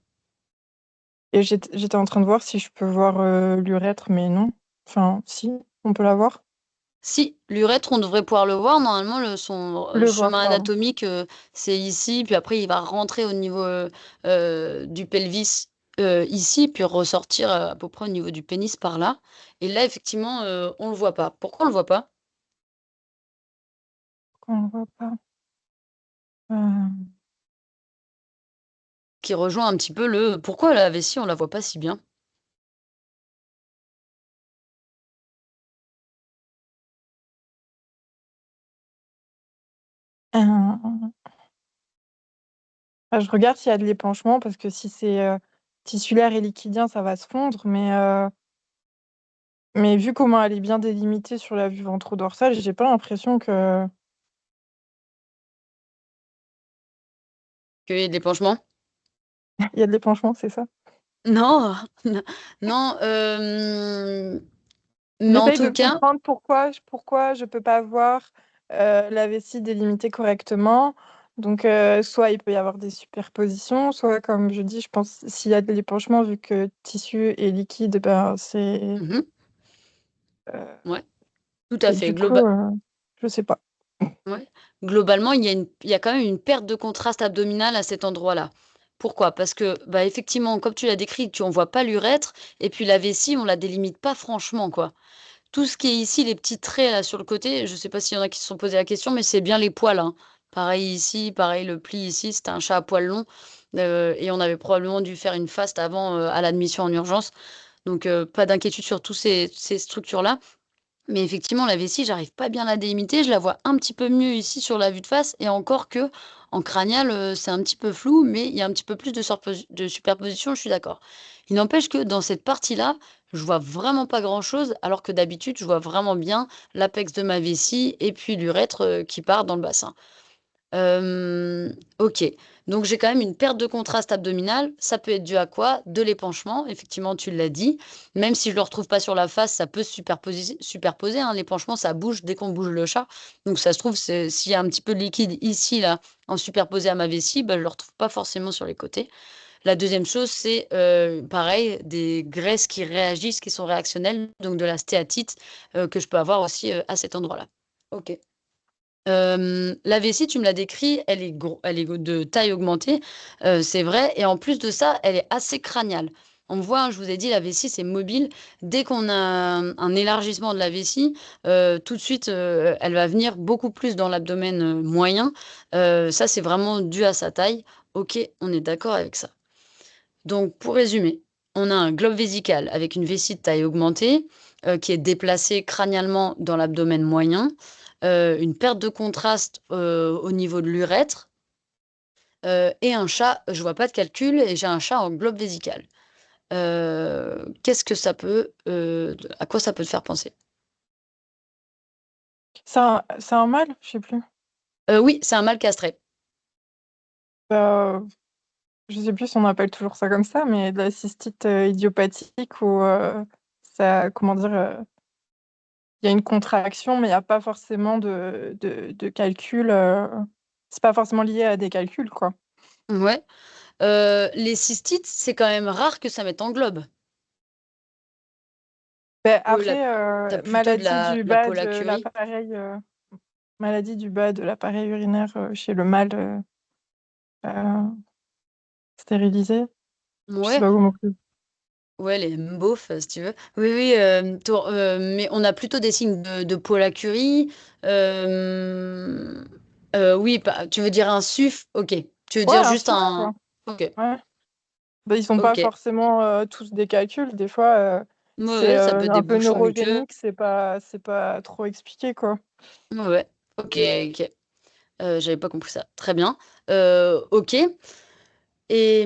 et j'étais en train de voir si je peux voir, l'urètre, mais non. Enfin si, on peut la voir? Si, l'urètre, on devrait pouvoir le voir. Normalement, son, Le voir, chemin pardon. anatomique, c'est ici, puis après il va rentrer au niveau, du pelvis, ici, puis ressortir à peu près au niveau du pénis par là. Et là, effectivement, on le voit pas. Pourquoi on le voit pas? On ne voit pas. Euh, Qui rejoint un petit peu le pourquoi la vessie, on la voit pas si bien? euh, je regarde s'il y a de l'épanchement parce que si c'est tissulaire et liquidien, ça va se fondre. Mais vu comment elle est bien délimitée sur la vue ventrodorsale, j'ai pas l'impression que Qu'il y ait de l'épanchement? il y a de l'épanchement, c'est ça? Non, non, mais en J'essaye de tout cas, comprendre pourquoi je peux pas voir la vessie délimitée correctement. Donc, soit il peut y avoir des superpositions, soit, comme je dis, je pense s'il y a de l'épanchement, vu que tissu est liquide, ben, c'est. mmh euh, ouais, tout à et fait. du coup, je sais pas. Ouais, globalement, il y a quand même une perte de contraste abdominal à cet endroit-là. Pourquoi? Parce que, bah, effectivement, comme tu l'as décrit, on voit pas l'urètre et puis la vessie, on la délimite pas franchement, quoi. Tout ce qui est ici, les petits traits là sur le côté, je sais pas s'il y en a qui se sont posé la question, mais c'est bien les poils, hein. Pareil ici, pareil le pli ici, c'était un chat à poils longs, et on avait probablement dû faire une FAST avant, à l'admission en urgence. Donc, pas d'inquiétude sur tous ces structures-là. Mais effectivement, la vessie, j'arrive pas bien à la délimiter. Je la vois un petit peu mieux ici sur la vue de face et encore que en cranial, c'est un petit peu flou, mais il y a un petit peu plus de superposition, je suis d'accord. Il n'empêche que dans cette partie-là, je vois vraiment pas grand-chose, alors que d'habitude, je vois vraiment bien l'apex de ma vessie et puis l'urètre, qui part dans le bassin. OK. Donc j'ai quand même une perte de contraste abdominal. Ça peut être dû à quoi? De l'épanchement, effectivement, tu l'as dit. Même si je le retrouve pas sur la face, ça peut se superposer, hein. L'épanchement, ça bouge dès qu'on bouge le chat. Donc ça se trouve, s'il y a un petit peu de liquide ici, là, en superposé à ma vessie, bah, je le retrouve pas forcément sur les côtés. La deuxième chose, c'est, pareil, des graisses qui réagissent, qui sont réactionnelles, donc de la stéatite, que je peux avoir aussi, à cet endroit-là. OK. La vessie, tu me l'as décrit, elle est de taille augmentée, c'est vrai et en plus de ça, elle est assez crâniale. On voit, hein, je vous ai dit, la vessie, c'est mobile. Dès qu'on a un élargissement de la vessie, tout de suite, elle va venir beaucoup plus dans l'abdomen, moyen. Ça, c'est vraiment dû à sa taille. OK, on est d'accord avec ça. Donc pour résumer, on a un globe vésical avec une vessie de taille augmentée, qui est déplacée crânialement dans l'abdomen moyen, une perte de contraste, au niveau de l'urètre, et un chat, je vois pas de calcul et j'ai un chat en globe vésical. Qu'est-ce que ça peut, à quoi ça peut te faire penser? C'est un mâle? Je sais plus. Oui, c'est un mâle castré. Bah, je sais plus si on appelle toujours ça comme ça, mais de la cystite idiopathique où comment dire, il y a une contraction, mais il n'y a pas forcément de calcul. C'est pas forcément lié à des calculs, quoi. Ouais, les cystites, c'est quand même rare que ça mette en globe. Ben, Ou la après, tu plutôt de la polacurie? maladie du bas de l'appareil urinaire chez le mâle euh, stérilisé. Je sais Ouais. pas comment. Ouais, les beaufs, si tu veux. Oui, oui, mais on a plutôt des signes de polacurie. Oui, tu veux dire un SUF? OK. Tu veux Ouais, dire un juste SUF, un... quoi. OK. Ouais. Ben, ils sont pas OK. forcément tous des calculs. Des fois, Ouais, c'est ouais, ça peut être des un peu bouchons muqueux. neurogénique, c'est pas trop expliqué, quoi. Ouais, ouais. OK, OK. J'avais pas compris ça. Très bien. OK. Et,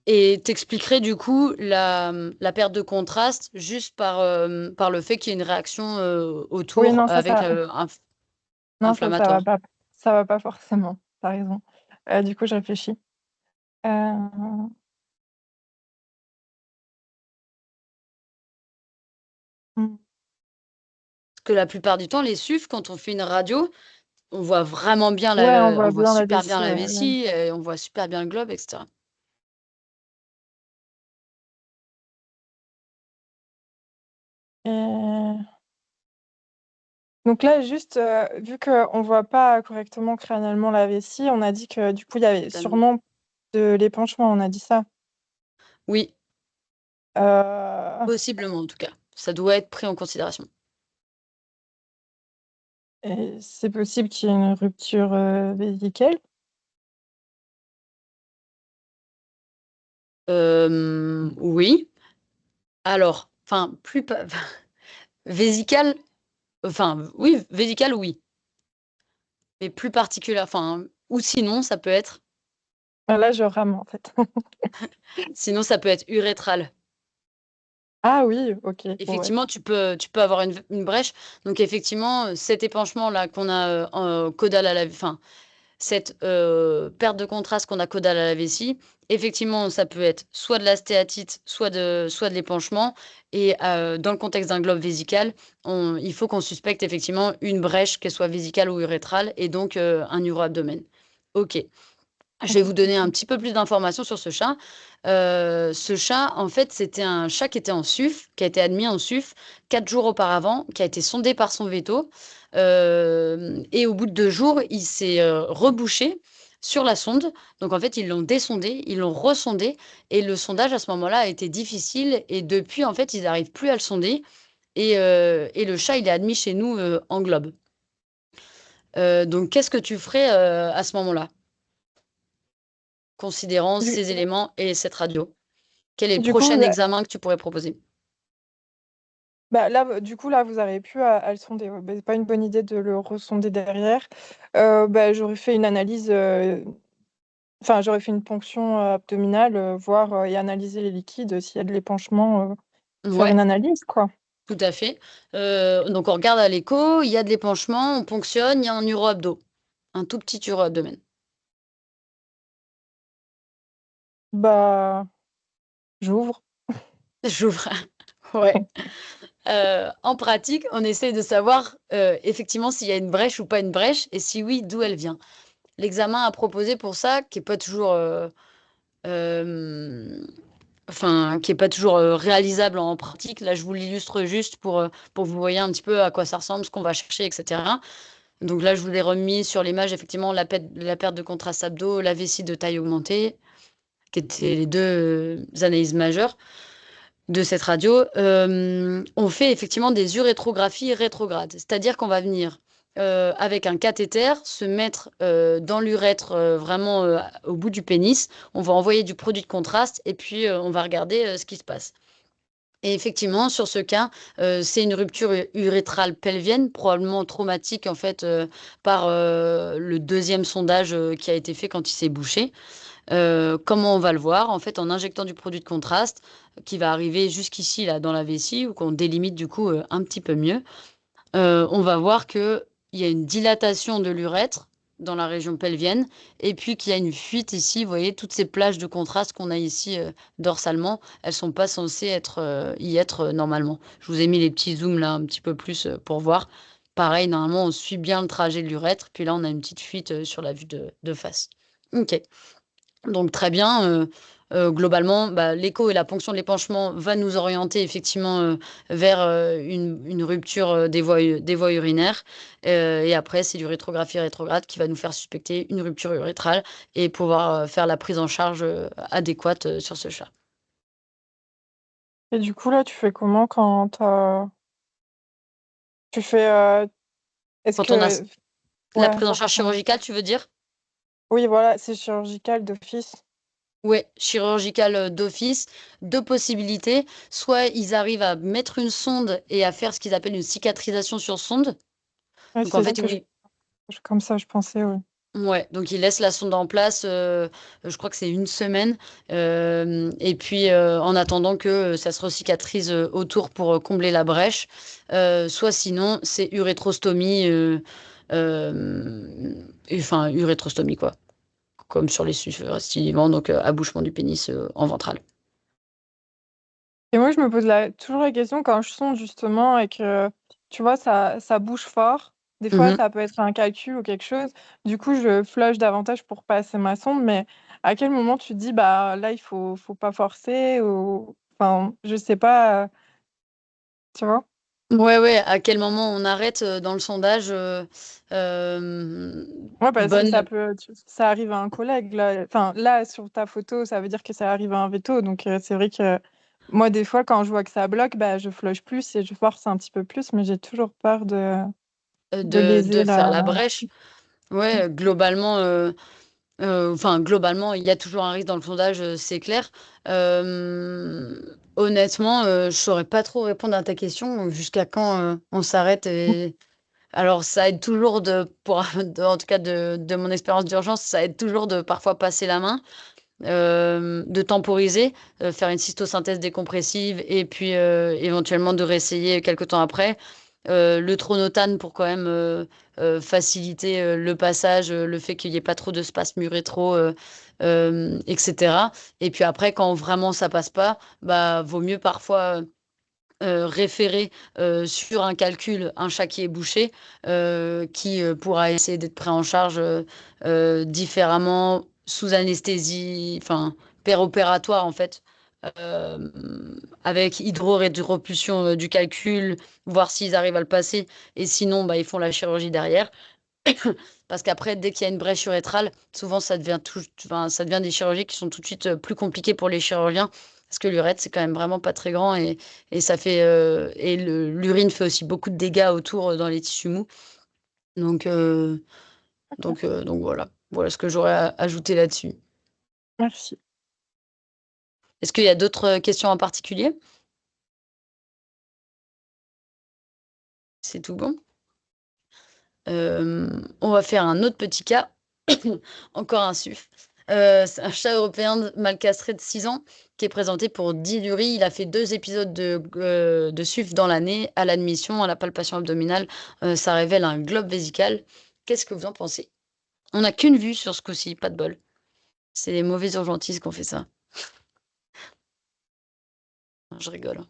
et t'expliquerais du coup la perte de contraste juste par le fait qu'il y ait une réaction Oui, autour non, avec non, ça va inflammatoire. pas. Ça va pas forcément. T'as raison. Du coup, je réfléchis. Euh, hmm. Parce que la plupart du temps, les SUF, quand on fait une radio, on voit vraiment bien Ouais, on on voit voit bien la super bien vessie. la Ouais, ouais. vessie, on voit super bien le globe, etc. Et donc là, juste, vu qu'on voit pas correctement crânialement la vessie, on a dit que du coup, il y avait Totalement. sûrement de l'épanchement, on a dit ça. Oui, Euh, possiblement en tout cas. Ça doit être pris en considération. et c'est possible qu'il y ait une rupture vésicale. Oui. Alors, enfin, vésicale, enfin, oui, vésicale, oui. Mais plus particulière, enfin, ou Là, je rame en fait. sinon ça peut être urétral. Ah oui, ok. Ouais. Effectivement, tu peux avoir une brèche. Donc effectivement, cet épanchement-là qu'on a en caudal à la, enfin, cette perte de contraste qu'on a caudale à la vessie, effectivement, ça peut être soit de la stéatite, soit de l'épanchement. Et dans le contexte d'un globe vésical, il faut qu'on suspecte effectivement une brèche, qu'elle soit vésicale ou urétrale, et donc un uroabdomen. Ok. Je vais Ok. vous donner un petit peu plus d'informations sur ce chat. Ce chat, en fait, c'était un chat qui était en SUF, qui a été admis en SUF 4 jours auparavant, qui a été sondé par son veto. Et au bout de 2 jours, il s'est rebouché sur la sonde. Donc, en fait, ils l'ont desondé, ils l'ont resondé. Et le sondage, à ce moment-là, a été difficile. Et depuis, en fait, ils n'arrivent plus à le sonder. Et le chat, il est admis chez nous en globe. Donc, qu'est-ce que tu ferais à ce moment-là? Considérant Du, ces éléments et cette radio? Quel est le du coup, prochain examen que tu pourrais proposer? là, du coup, là, vous avez pu à le sonder. Ouais. Bah, c'est pas une bonne idée de le ressonder derrière. J'aurais fait une analyse, enfin, j'aurais fait une ponction abdominale, voir et analyser les liquides, s'il y a de l'épanchement, faire Ouais, une analyse, quoi. tout à fait. Donc on regarde à l'écho, il y a de l'épanchement, on ponctionne, il y a un uro-abdo, un tout petit uro-abdomen. Bah, j'ouvre. J'ouvre. Ouais. En pratique, on essaie de savoir effectivement s'il y a une brèche ou pas une brèche, et si oui, d'où elle vient. L'examen à proposer pour ça, qui est pas toujours, euh, enfin, qui est pas toujours réalisable en pratique. Là, je vous l'illustre juste pour que vous voyez un petit peu à quoi ça ressemble, ce qu'on va chercher, etc. Donc là, je vous ai remis sur l'image, effectivement, la perte de contraste abdos, la vessie de taille augmentée, qui étaient les deux analyses majeures de cette radio. On fait effectivement des urétrographies rétrogrades, c'est-à-dire qu'on va venir avec un cathéter se mettre dans l'urètre vraiment au bout du pénis. On va envoyer du produit de contraste et puis on va regarder ce qui se passe. Et effectivement, sur ce cas, c'est une rupture urétrale pelvienne, probablement traumatique en fait par le deuxième sondage qui a été fait quand il s'est bouché. Comment on va le voir? En fait, en injectant du produit de contraste qui va arriver jusqu'ici là dans la vessie ou qu'on délimite du coup un petit peu mieux. On va voir qu'il y a une dilatation de l'urètre dans la région pelvienne et puis qu'il y a une fuite ici. Vous voyez, toutes ces plages de contraste qu'on a ici dorsalement, elles sont pas censées y être normalement. Je vous ai mis les petits zooms là un petit peu plus pour voir. Pareil, normalement, on suit bien le trajet de l'urètre. Puis là, on a une petite fuite sur la vue de face. Ok. Donc très bien. Globalement, bah, l'écho et la ponction de l'épanchement va nous orienter effectivement vers une rupture des voies urinaires. Et après, c'est l'urétrographie rétrograde qui va nous faire suspecter une rupture urétrale et pouvoir faire la prise en charge adéquate sur ce chat. Et du coup, là, tu fais comment quand tu fais, est-ce Quand on a que, la ouais, prise en charge chirurgicale, tu veux dire? oui, voilà, c'est chirurgical d'office. Oui, chirurgicale d'office, deux possibilités. Soit ils arrivent à mettre une sonde et à faire ce qu'ils appellent une cicatrisation sur sonde. Ouais, Donc en c'est ce fait, que comme ça, je pensais, oui. ouais, donc il laisse la sonde en place, je crois que c'est une semaine, et puis en attendant que ça se recicatrise autour pour combler la brèche. Soit sinon, c'est urétrostomie, enfin urétrostomie quoi, comme sur les suivants, donc abouchement du pénis en ventral. Et moi, je me pose toujours la question quand je sonde justement et que, tu vois, ça bouge fort. Des fois, Mhm. ça peut être un calcul ou quelque chose. Du coup, je flush davantage pour passer ma sonde. Mais à quel moment tu te dis, bah là, faut pas forcer ou... Enfin, je sais pas, tu vois. Ouais, à quel moment on arrête dans le sondage Ouais, parce que bonne. ça arrive à un collègue, là. Enfin, là, sur ta photo, ça veut dire que ça arrive à un veto. Donc, c'est vrai que moi, des fois, quand je vois que ça bloque, bah, je flush plus et je force un petit peu plus, mais j'ai toujours peur de de léser faire la... la brèche. Ouais, globalement, il y a toujours un risque dans le sondage, c'est clair. Honnêtement, je saurais pas trop répondre à ta question. Jusqu'à quand on s'arrête Alors, ça aide toujours en tout cas de mon expérience d'urgence, ça aide toujours de parfois passer la main, de temporiser, faire une cystosynthèse décompressive et puis éventuellement de réessayer quelques temps après. Le tronotane pour quand même faciliter le passage, le fait qu'il n'y ait pas trop de spasmes urétro, etc. Et puis après, quand vraiment ça passe pas, bah vaut mieux parfois référer sur un calcul un chat qui est bouché, qui pourra essayer d'être pris en charge différemment, sous anesthésie, enfin, péropératoire en fait, euh, avec hydrorétropulsion du calcul, voir s'ils arrivent à le passer, et sinon, bah, ils font la chirurgie derrière. Parce qu'après, dès qu'il y a une brèche urétrale, souvent enfin, ça devient des chirurgies qui sont tout de suite plus compliquées pour les chirurgiens. Parce que l'urètre, c'est quand même vraiment pas très grand et ça fait et l'urine fait aussi beaucoup de dégâts autour dans les tissus mous. Donc, donc voilà. Voilà ce que j'aurais à ajouter là-dessus. Merci. Est-ce qu'il y a d'autres questions en particulier? C'est tout bon? On va faire un autre petit cas. Encore un SUF. C'est un chat européen mal castré de 6 ans qui est présenté pour 10 du riz. Il a fait 2 épisodes de SUF dans l'année. À l'admission, à la palpation abdominale, ça révèle un globe vésical. Qu'est-ce que vous en pensez? On n'a qu'une vue sur ce coup-ci, pas de bol. C'est les mauvais urgentistes qui ont fait ça. Je rigole.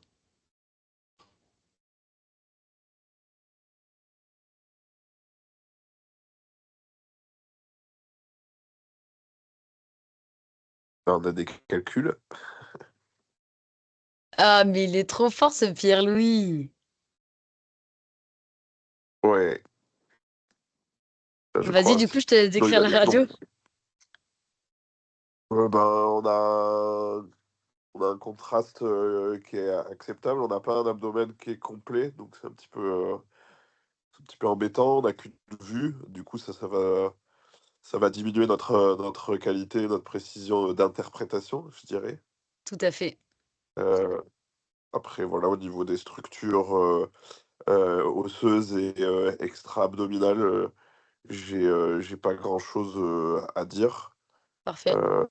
On a des calculs. Ah, mais il est trop fort ce Pierre-Louis. Ouais, je Vas-y, crois. du coup, je te laisse Non, décrire la radio. ben, on a un contraste qui est acceptable. On n'a pas un abdomen qui est complet, donc c'est un petit peu embêtant. On n'a qu'une vue, du coup, ça va diminuer notre qualité, notre précision d'interprétation, je dirais. Tout à fait. Euh, Après, voilà, au niveau des structures osseuses et extra-abdominales, j'ai pas grand-chose à dire. Parfait. Euh,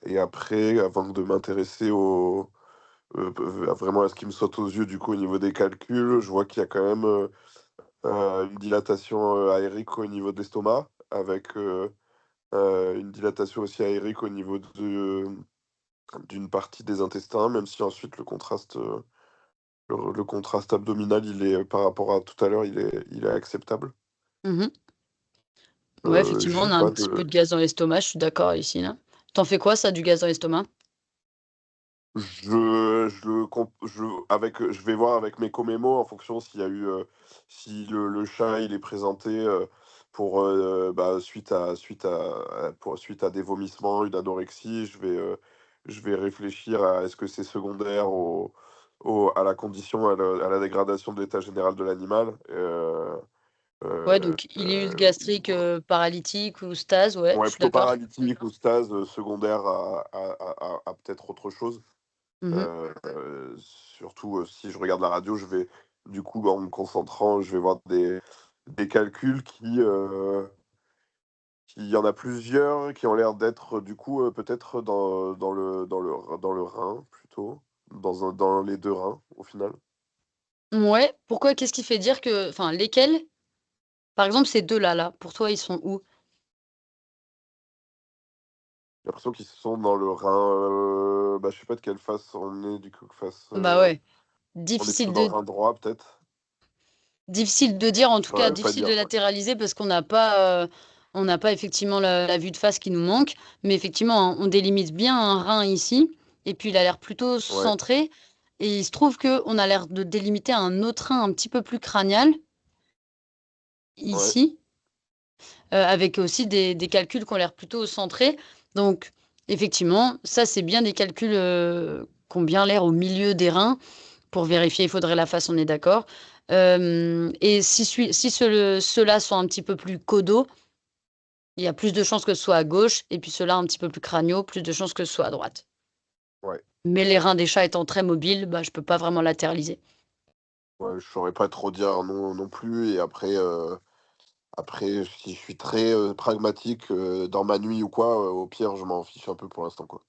et après, avant de m'intéresser vraiment à ce qui me saute aux yeux, du coup, au niveau des calculs, je vois qu'il y a quand même une dilatation aérique au niveau de l'estomac, avec une dilatation aussi aérique au niveau d'une partie des intestins, même si ensuite le contraste abdominal, par rapport à tout à l'heure, il est acceptable. Mhm. Ouais, effectivement, on J'ai a un pas petit peu de. de gaz dans l'estomac, je suis d'accord ici, là. T'en fais quoi, ça, du gaz dans l'estomac? Je vais voir avec mes comémos en fonction s'il y a eu, si le chat il est présenté suite à des vomissements, une anorexie, je vais réfléchir à est-ce que c'est secondaire à la condition, à la dégradation de l'état général de l'animal. Ouais, Euh, donc ileus euh, gastrique, paralytique ou stase, ouais, je ouais, suis plutôt d'accord. paralytique ou stase, secondaire à peut-être autre chose. Mhm. Surtout si je regarde la radio, du coup, en me concentrant, je vais voir des calculs qui, il y en a plusieurs qui ont l'air d'être du coup peut-être dans le rein plutôt, dans les deux reins au final. Ouais, pourquoi? Qu'est-ce qui fait dire que... Enfin, lesquels? Par exemple, ces deux-là, là, pour toi, ils sont où? J'ai l'impression qu'ils sont dans le rein, bah, je sais pas de quelle face on est du coup, Bah ouais, on est plutôt dans le rein droit peut-être. difficile de dire, en Je tout cas, saurais pas difficile de dire. latéraliser parce on n'a pas effectivement la vue de face qui nous manque. Mais effectivement, hein, on délimite bien un rein ici, et puis il a l'air plutôt Ouais. centré. Et il se trouve qu'on a l'air de délimiter un autre rein un petit peu plus crânial, Ouais. ici, avec aussi des calculs qui ont l'air plutôt centrés. Donc, effectivement, ça, c'est bien des calculs qui ont bien l'air au milieu des reins. Pour vérifier, il faudrait la face, on est d'accord. Et si ceux-là sont un petit peu plus caudaux, il y a plus de chances que ce soit à gauche. Et puis ceux-là un petit peu plus crâniaux, plus de chances que ce soit à droite. Ouais. Mais les reins des chats étant très mobiles, bah, je peux pas vraiment latéraliser. Ouais, je saurais pas trop dire non plus. Et après, si je suis très pragmatique dans ma nuit ou quoi, au pire, je m'en fiche un peu pour l'instant, quoi.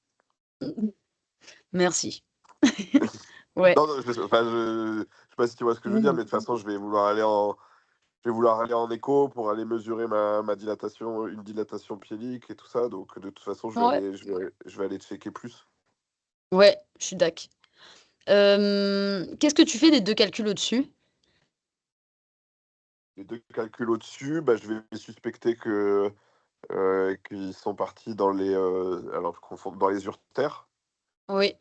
Merci. Ouais, Non, non, je sais pas si tu vois ce que je veux dire, mais de toute façon, je vais vouloir aller en écho pour aller mesurer ma dilatation, une dilatation piélique et tout ça. Donc, de toute façon, ouais, je vais aller checker plus. ouais, je suis d'accord. Qu'est-ce que tu fais des 2 calculs au-dessus? Les 2 calculs au-dessus, bah, je vais suspecter qu'ils sont partis dans les, alors je confonds, dans les uretères. Oui,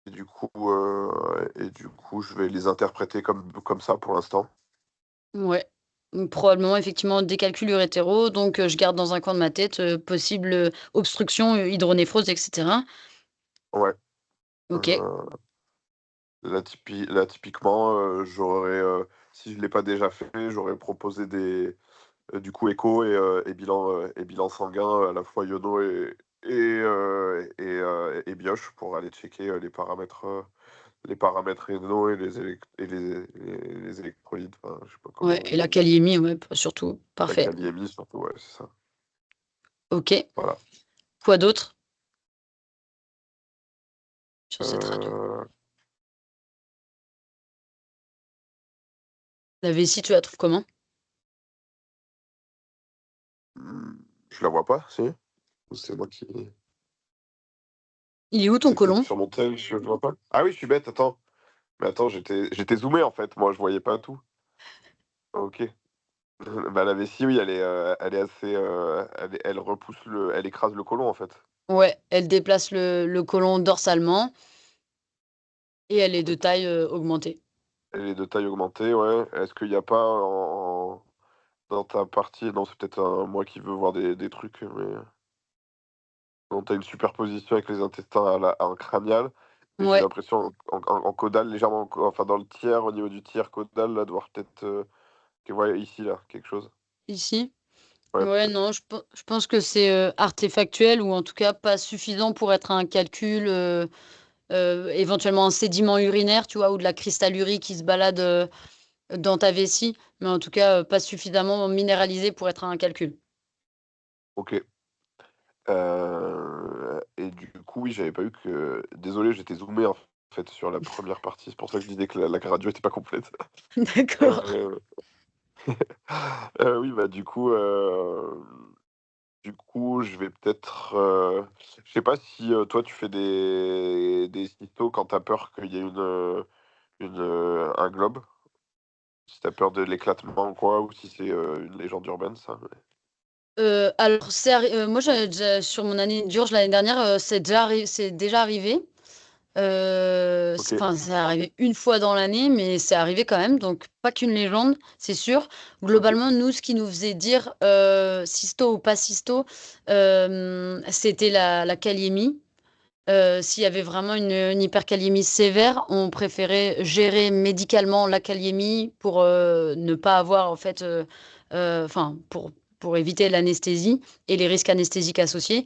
Et du coup, je vais les interpréter comme ça pour l'instant. ouais. Donc probablement effectivement des calculs urétéraux, donc je garde dans un coin de ma tête, possible, obstruction, hydronéphrose et cetera. Ouais, OK. heu, là typiquement, si je l'ai pas déjà fait, j'aurais proposé du coup écho et bilan sanguin, à la fois iono et bioche pour aller checker, les paramètres rénaux et les électrolytes, enfin, je sais pas Ouais comment et la kaliémie, ouais, surtout. la Parfait. kaliémie surtout, ouais, c'est ça. OK. Voilà. Quoi d'autre sur cette radio? Heu, La vessie, tu la trouves comment? je la vois pas, si? Ou c'est moi qui Il est où ton c'est peut-être côlon? sur mon tel, je le vois pas? Ah oui, je suis bête, attends. Mais attends, j'étais zoomé, en fait, moi, je voyais pas tout. OK. Bah, la vessie, oui, elle est assez, elle écrase le côlon, en fait. Ouais, elle déplace le côlon dorsalement et elle est de OK. taille, augmentée. Elle est de taille augmentée, ouais. Est-ce qu'il y a pas dans ta partie, non, c'est peut-être, moi qui veux voir des trucs, mais non, tu as une superposition avec les intestins en crânial et j'ai Ouais, l'impression en caudal, légèrement, enfin, dans le tiers, au niveau du tiers caudal, là, de voir peut-être, ouais, ici, là, quelque chose. ici? Ouais, Ouais, peut-être. non, je pense que c'est, artefactuel ou en tout cas pas suffisant pour être un calcul, éventuellement un sédiment urinaire, tu vois? Ou de la cristallurie qui se balade, dans ta vessie, mais en tout cas, pas suffisamment minéralisé pour être un calcul. OK. Et du coup, oui, j'avais pas eu que désolé, j'étais zoomé, en fait, sur la première partie. C'est pour ça que je disais que la radio était pas complète. D'accord. Heu, oui, bah, du coup, je vais peut-être, je sais pas si, toi, tu fais des cytos quand tu as peur qu'il y ait un globe? Si tu as peur de l'éclatement ou quoi, ou si c'est, une légende urbaine, ça? Alors moi j'avais déjà sur mon année d'urge l'année dernière, c'est déjà arrivé. OK, C'est arrivé une fois dans l'année, mais c'est arrivé quand même, donc pas qu'une légende, c'est sûr. OK, Globalement, nous, ce qui nous faisait dire, cysto ou pas cysto, c'était la kaliémie. S'il y avait vraiment une hyperkaliémie sévère, on préférait gérer médicalement la kaliémie pour, ne pas avoir en fait, enfin pour éviter l'anesthésie et les risques anesthésiques associés.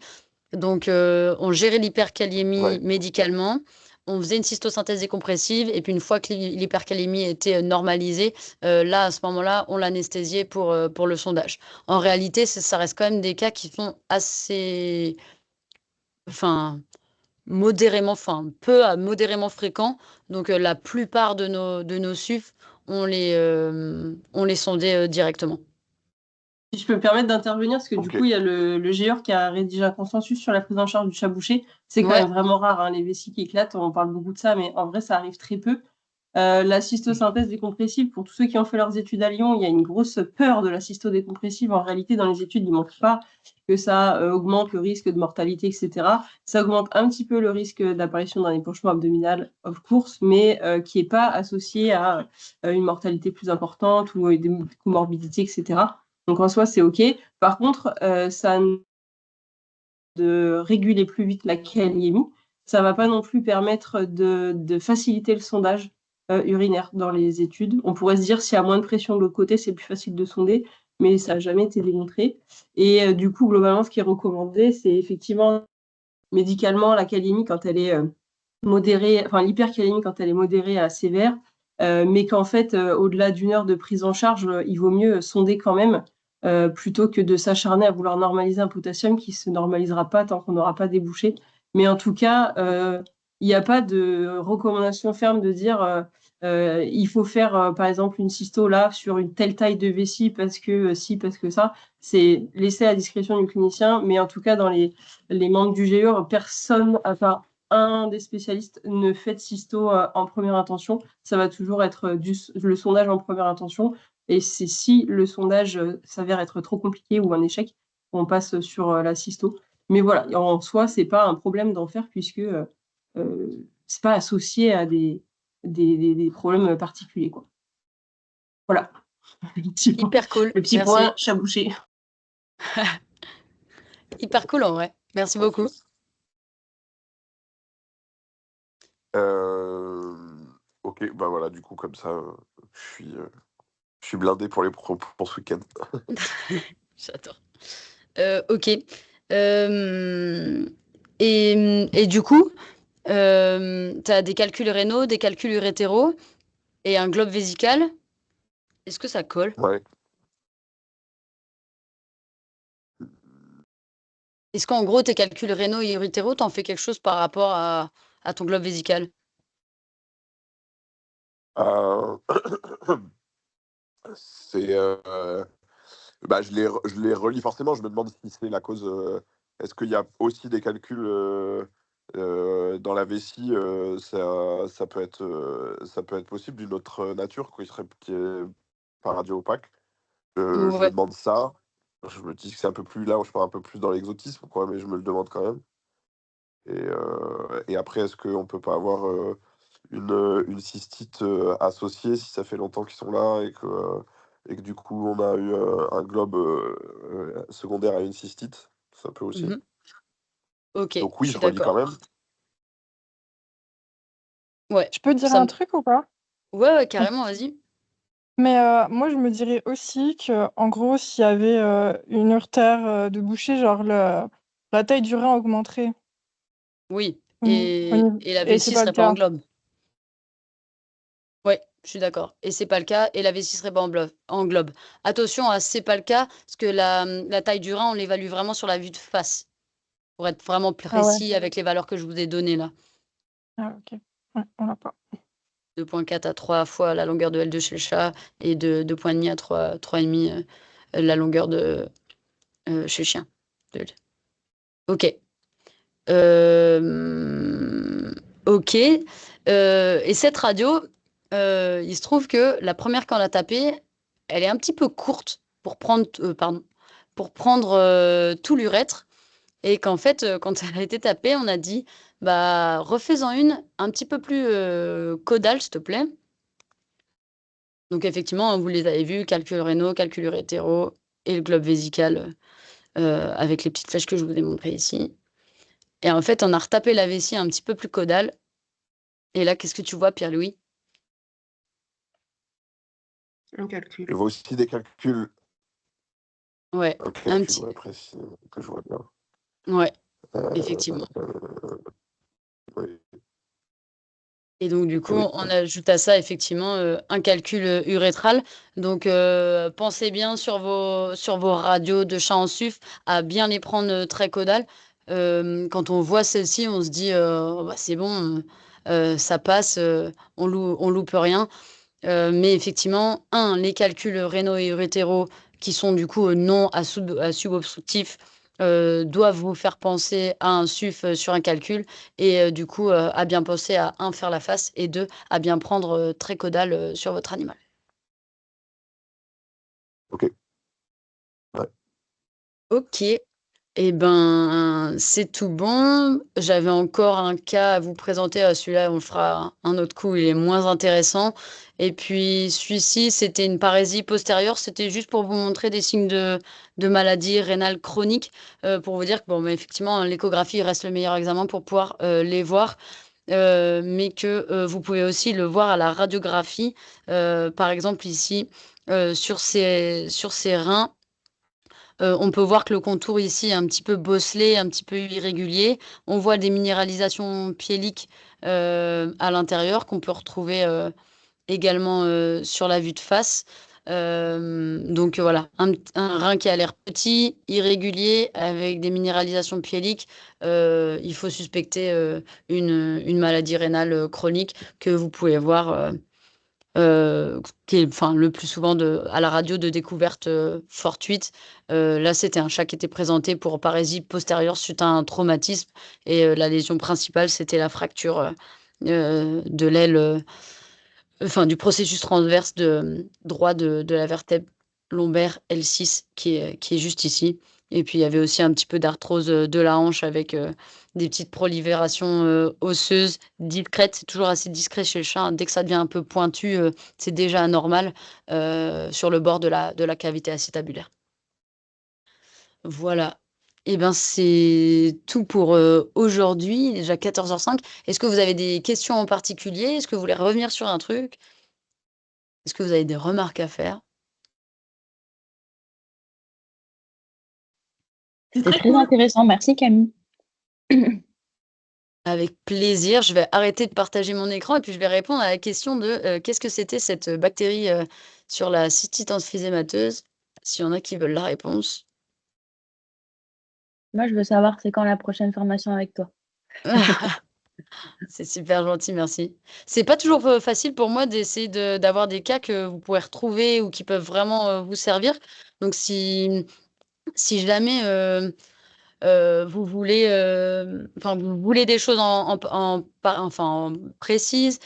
Donc, on gérait l'hyperkaliémie ouais, médicalement, on faisait une cystosynthèse décompressive et puis une fois que l'hyperkaliémie était, normalisée, là, à ce moment-là, on l'anesthésiait pour le sondage. En réalité, ça reste quand même des cas qui sont assez enfin, peu à modérément fréquents. Donc, la plupart de nos SUF, on les sondait, directement. Si je peux me permettre d'intervenir, parce que du coup, OK, il y a le GEOR qui a rédigé un consensus sur la prise en charge du chat bouché. C'est quand Ouais, même vraiment rare, hein, les vessies qui éclatent. On parle beaucoup de ça, mais en vrai, ça arrive très peu. La cystosynthèse décompressive, pour tous ceux qui ont fait leurs études à Lyon, il y a une grosse peur de la cystodécompressive. En réalité, dans les études, il ne montre pas que ça augmente le risque de mortalité, etc. Ça augmente un petit peu le risque d'apparition d'un épanchement abdominal, of course, mais qui n'est pas associé à une mortalité plus importante ou des comorbidités, etc. Donc en soi, c'est OK. Par contre, ça de réguler plus vite la kaliémie. Ça ne va pas non plus permettre de faciliter le sondage urinaire dans les études. On pourrait se dire, s'il y a moins de pression de l'autre côté, c'est plus facile de sonder, mais ça n'a jamais été démontré. Et du coup, globalement, ce qui est recommandé, c'est effectivement médicalement la kaliémie quand elle est modérée, enfin l'hyperkaliémie quand elle est modérée à sévère, mais qu'en fait, au-delà d'une heure de prise en charge, il vaut mieux sonder quand même, plutôt que de s'acharner à vouloir normaliser un potassium qui ne se normalisera pas tant qu'on n'aura pas débouché. Mais en tout cas, il n'y a pas de recommandation ferme de dire il faut faire, par exemple, une cysto là sur une telle taille de vessie parce que si, parce que ça. C'est laissé à la discrétion du clinicien, mais en tout cas, dans les membres du GE, personne, enfin, un des spécialistes ne fait de cysto en première intention. Ça va toujours être le sondage en première intention. Et c'est si le sondage s'avère être trop compliqué ou un échec, on passe sur la cysto. Mais voilà, en soi, c'est pas un problème d'en faire puisque c'est pas associé à des problèmes particuliers, quoi. Voilà. Hyper cool. Le petit Merci. point chabouché. Hyper cool en vrai. Merci beaucoup. Ok, bah voilà, du coup, comme ça, je suis blindé pour pour ce week-end. J'adore. Ok. Et du coup, tu as des calculs rénaux, des calculs urétéraux et un globe vésical. Est-ce que ça colle? Ouais. Est-ce qu'en gros, tes calculs rénaux et urétéraux, t'en fais quelque chose par rapport à ton globe vésical? Euh, c'est, bah, je les relis forcément. Je me demande si c'est la cause. Est-ce qu'il y a aussi des calculs dans la vessie, ça ça peut être possible d'une autre nature, qui est pas radio opaque. Je me Ouais. demande ça. Je me dis que c'est un peu plus là où je pars un peu plus dans l'exotisme, quoi, mais je me le demande quand même. Et après, est-ce qu'on peut pas avoir une cystite associée si ça fait longtemps qu'ils sont là et que du coup on a eu un globe secondaire à une cystite? Ça peut aussi. Mhm. Ok, Donc je oui, suis je relis quand d'accord. même. Ouais, Je peux dire ça un me... truc ou pas? Ouais, carrément, vas-y. Mais moi, je me dirais aussi que, en gros, s'il y avait une urtère de bouchée, genre la taille du rein augmenterait. Oui, Au niveau- et la Et c'est vessie pas le serait pas en cas. globe. Ouais, je suis d'accord. Et c'est pas le cas, et la vessie serait pas en globe. Attention, c'est pas le cas, parce que la taille du rein, on l'évalue vraiment sur la vue de face, pour être vraiment Ah ouais. précis avec les valeurs que je vous ai données là. Ah, ok. Ouais, on l'a pas. 2,4 à 3 fois la longueur de L2 chez le chat, et de 2,5 à 3,5 la longueur chez le chien. Ok. Ok. Et cette radio, il se trouve que la première qu'on a tapée, elle est un petit peu courte pour prendre tout l'urètre. Et qu'en fait, quand elle a été tapée, on a dit, bah, refais-en une un petit peu plus caudale, s'il te plaît. Donc effectivement, vous les avez vus, calcul rénaux, calcul urétéraux et le globe vésical avec les petites flèches que je vous ai montrées ici. Et en fait, on a retapé la vessie un petit peu plus caudale. Et là, qu'est-ce que tu vois, Pierre-Louis? Un calcul. Je vois aussi des calculs, Ouais, un un calcul petit. ouais, précis que je vois bien. Ouais, Euh, effectivement. oui, Et donc, du coup, oui. on ajoute à ça, effectivement, un calcul urétral. Donc, pensez bien sur vos radios de chat en suuf à bien les prendre très caudales. Quand on voit celle-ci, on se dit, bah, c'est bon, ça passe, on loupe rien. Mais effectivement, les calculs rénaux et urétéraux qui sont du coup non à subobstructif, doivent vous faire penser à un SUF sur un calcul et du coup, à bien penser à, un, faire la face et deux, à bien prendre trait caudal sur votre animal. Ok. Ouais. Ok. Eh ben, c'est tout bon. J'avais encore un cas à vous présenter. Celui-là, on le fera un autre coup. Il est moins intéressant. Et puis, celui-ci, c'était une parésie postérieure. C'était juste pour vous montrer des signes de maladie rénale chronique. Pour vous dire que, bon, mais effectivement, l'échographie reste le meilleur examen pour pouvoir les voir. Mais que vous pouvez aussi le voir à la radiographie. Par exemple, ici, sur ces reins. On peut voir que le contour ici est un petit peu bosselé, un petit peu irrégulier. On voit des minéralisations piéliques à l'intérieur qu'on peut retrouver également sur la vue de face. Donc voilà, un rein qui a l'air petit, irrégulier, avec des minéralisations piéliques. Il faut suspecter une maladie rénale chronique que vous pouvez voir qui est enfin, le plus souvent à la radio de découverte fortuite. Là, c'était un chat qui était présenté pour parésie postérieure suite à un traumatisme. Et la lésion principale, c'était la fracture de l'aile, enfin du processus transverse droit de la vertèbre lombaire L6 qui est juste ici. Et puis il y avait aussi un petit peu d'arthrose de la hanche avec des petites proliférations osseuses discrètes. C'est toujours assez discret chez le chat, hein. Dès que ça devient un peu pointu, c'est déjà anormal sur le bord de la cavité acétabulaire. Voilà. Eh ben, c'est tout pour aujourd'hui, déjà 14h05. Est-ce que vous avez des questions en particulier? Est-ce que vous voulez revenir sur un truc? Est-ce que vous avez des remarques à faire? C'était très très cool. intéressant. Merci Camille. Avec plaisir. Je vais arrêter de partager mon écran et puis je vais répondre à la question de qu'est-ce que c'était cette bactérie sur la cystite emphysémateuse? S'il y en a qui veulent la réponse. Moi, je veux savoir c'est quand la prochaine formation avec toi. C'est super gentil, merci. C'est pas toujours facile pour moi d'essayer d'avoir des cas que vous pouvez retrouver ou qui peuvent vraiment vous servir. Donc si jamais vous voulez, enfin, vous voulez des choses en précises,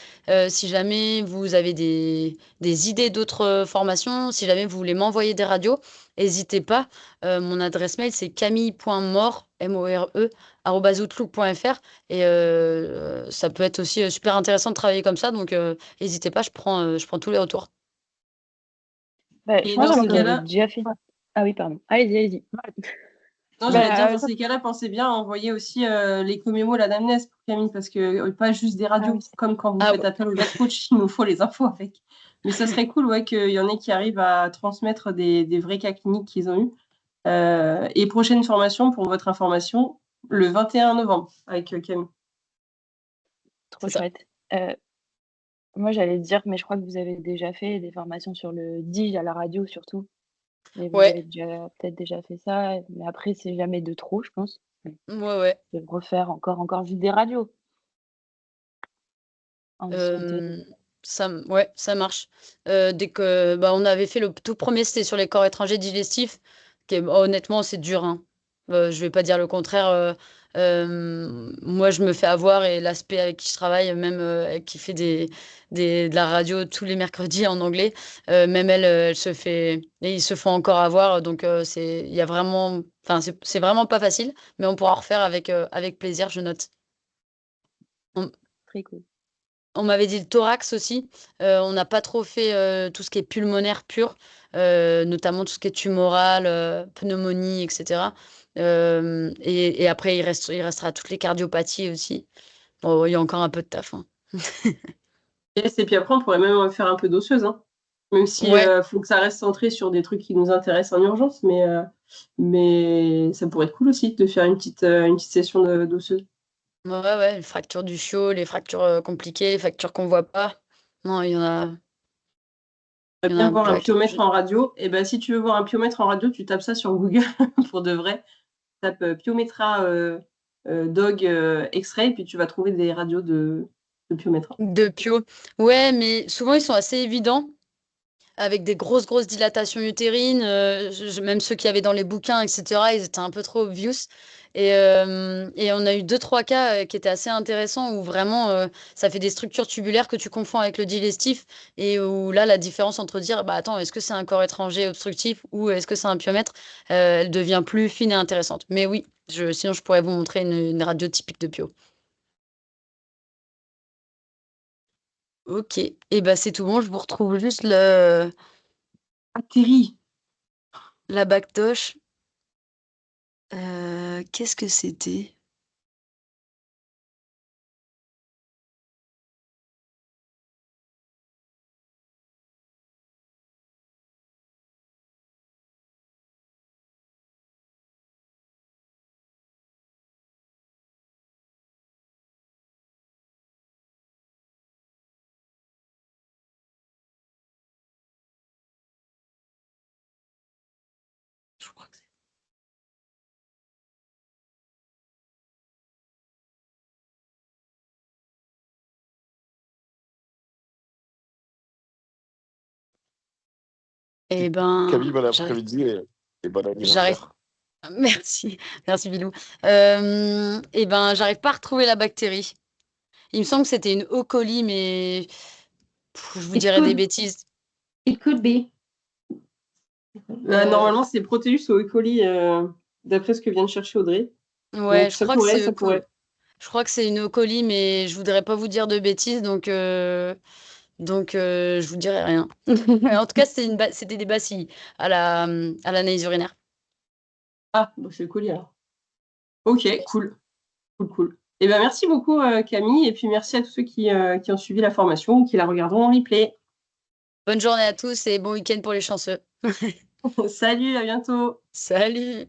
si jamais vous avez des idées d'autres formations, si jamais vous voulez m'envoyer des radios, n'hésitez pas. Mon adresse mail, c'est camille.more, M-O-R-E, @outlook.fr. Et ça peut être aussi super intéressant de travailler comme ça. Donc, n'hésitez pas, je prends tous les retours. Bah, Et je dans pense que ces vous avez cas-là, déjà fait. Ah oui, pardon. Allez-y, allez-y. non, j'allais dire, Bah, dans ces cas-là, pensez bien à envoyer aussi les commémos, l'anamnèse pour Camille, parce que pas juste des radios, oui. comme quand vous Ah, faites appel au vet coach, il nous faut les infos avec. Mais ça serait cool, ouais, qu'il y en ait qui arrivent à transmettre des vrais cas cliniques qu'ils ont eus. Et prochaine formation, pour votre information, le 21 novembre avec Camille. Trop c'est ça. chouette. Moi, j'allais dire, mais je crois que vous avez déjà fait des formations sur le DIGE à la radio surtout. Et vous Ouais, avez peut-être déjà fait ça. Mais après, c'est jamais de trop, je pense. ouais. De refaire encore juste des radios. En discuter. Ouais, ça marche. Dès que on avait fait le tout premier, c'était sur les corps étrangers digestifs. Honnêtement, c'est dur, hein. Je vais pas dire le contraire. Moi, je me fais avoir et l'aspect avec qui je travaille, même qui fait de la radio tous les mercredis en anglais, même elle, elle se fait et ils se font encore avoir. Donc il y a vraiment, enfin c'est vraiment pas facile, mais on pourra en refaire avec plaisir. Je note. Très cool. On m'avait dit le thorax aussi. On n'a pas trop fait tout ce qui est pulmonaire pur, notamment tout ce qui est tumoral, pneumonie, etc. Et après, il restera toutes les cardiopathies aussi. Bon, il y a encore un peu de taf, hein. Yes, et puis après, on pourrait même faire un peu d'osseuse, hein. Même si Ouais, faut que ça reste centré sur des trucs qui nous intéressent en urgence, mais ça pourrait être cool aussi de faire une petite session d'osseuse. ouais, les fractures du chiot, les fractures compliquées, les fractures qu'on voit pas. Non, il y en a Bien un voir un paquet. piomètre en radio. Et ben, si tu veux voir un piomètre en radio, tu tapes ça sur Google pour de vrai. Tape Pyometra Dog X-ray, puis tu vas trouver des radios de Pyometra. De Pio. Ouais, mais souvent, ils sont assez évidents. avec des grosses dilatations utérines. Même ceux qui avaient dans les bouquins, etc., ils étaient un peu trop obvious. Et on a eu 2, 3 cas qui étaient assez intéressants où vraiment ça fait des structures tubulaires que tu confonds avec le digestif et où là la différence entre dire bah attends, est-ce que c'est un corps étranger obstructif ou est-ce que c'est un piomètre, elle devient plus fine et intéressante. Mais oui, sinon je pourrais vous montrer une radio typique de pio. Ok, et bah c'est tout bon, je vous retrouve juste Atterri. la bactoche. Qu'est-ce que c'était? Je crois que c'est... Eh Camille, ben, bon j'arrive. après-midi et bon J'arrive. anniversaire. Merci, merci Bilou. Eh ben, j'arrive pas à retrouver la bactérie. Il me semble que c'était une E. coli, mais je vous It dirais des could, bêtises. it could be. Normalement, c'est Proteus ou E. coli, d'après ce que vient de chercher Audrey. Ouais, Donc, je ça crois que pourrait, c'est ça E. coli. pourrait. Je crois que c'est une E. coli, mais je voudrais pas vous dire de bêtises, donc je vous dirai rien. En tout cas, c'était des bacilles à l'analyse urinaire. Ah, bon, c'est E. coli alors. Ok, cool. Cool. Eh ben, merci beaucoup, Camille, et puis merci à tous ceux qui ont suivi la formation ou qui la regarderont en replay. Bonne journée à tous et bon week-end pour les chanceux. Salut, à bientôt. Salut!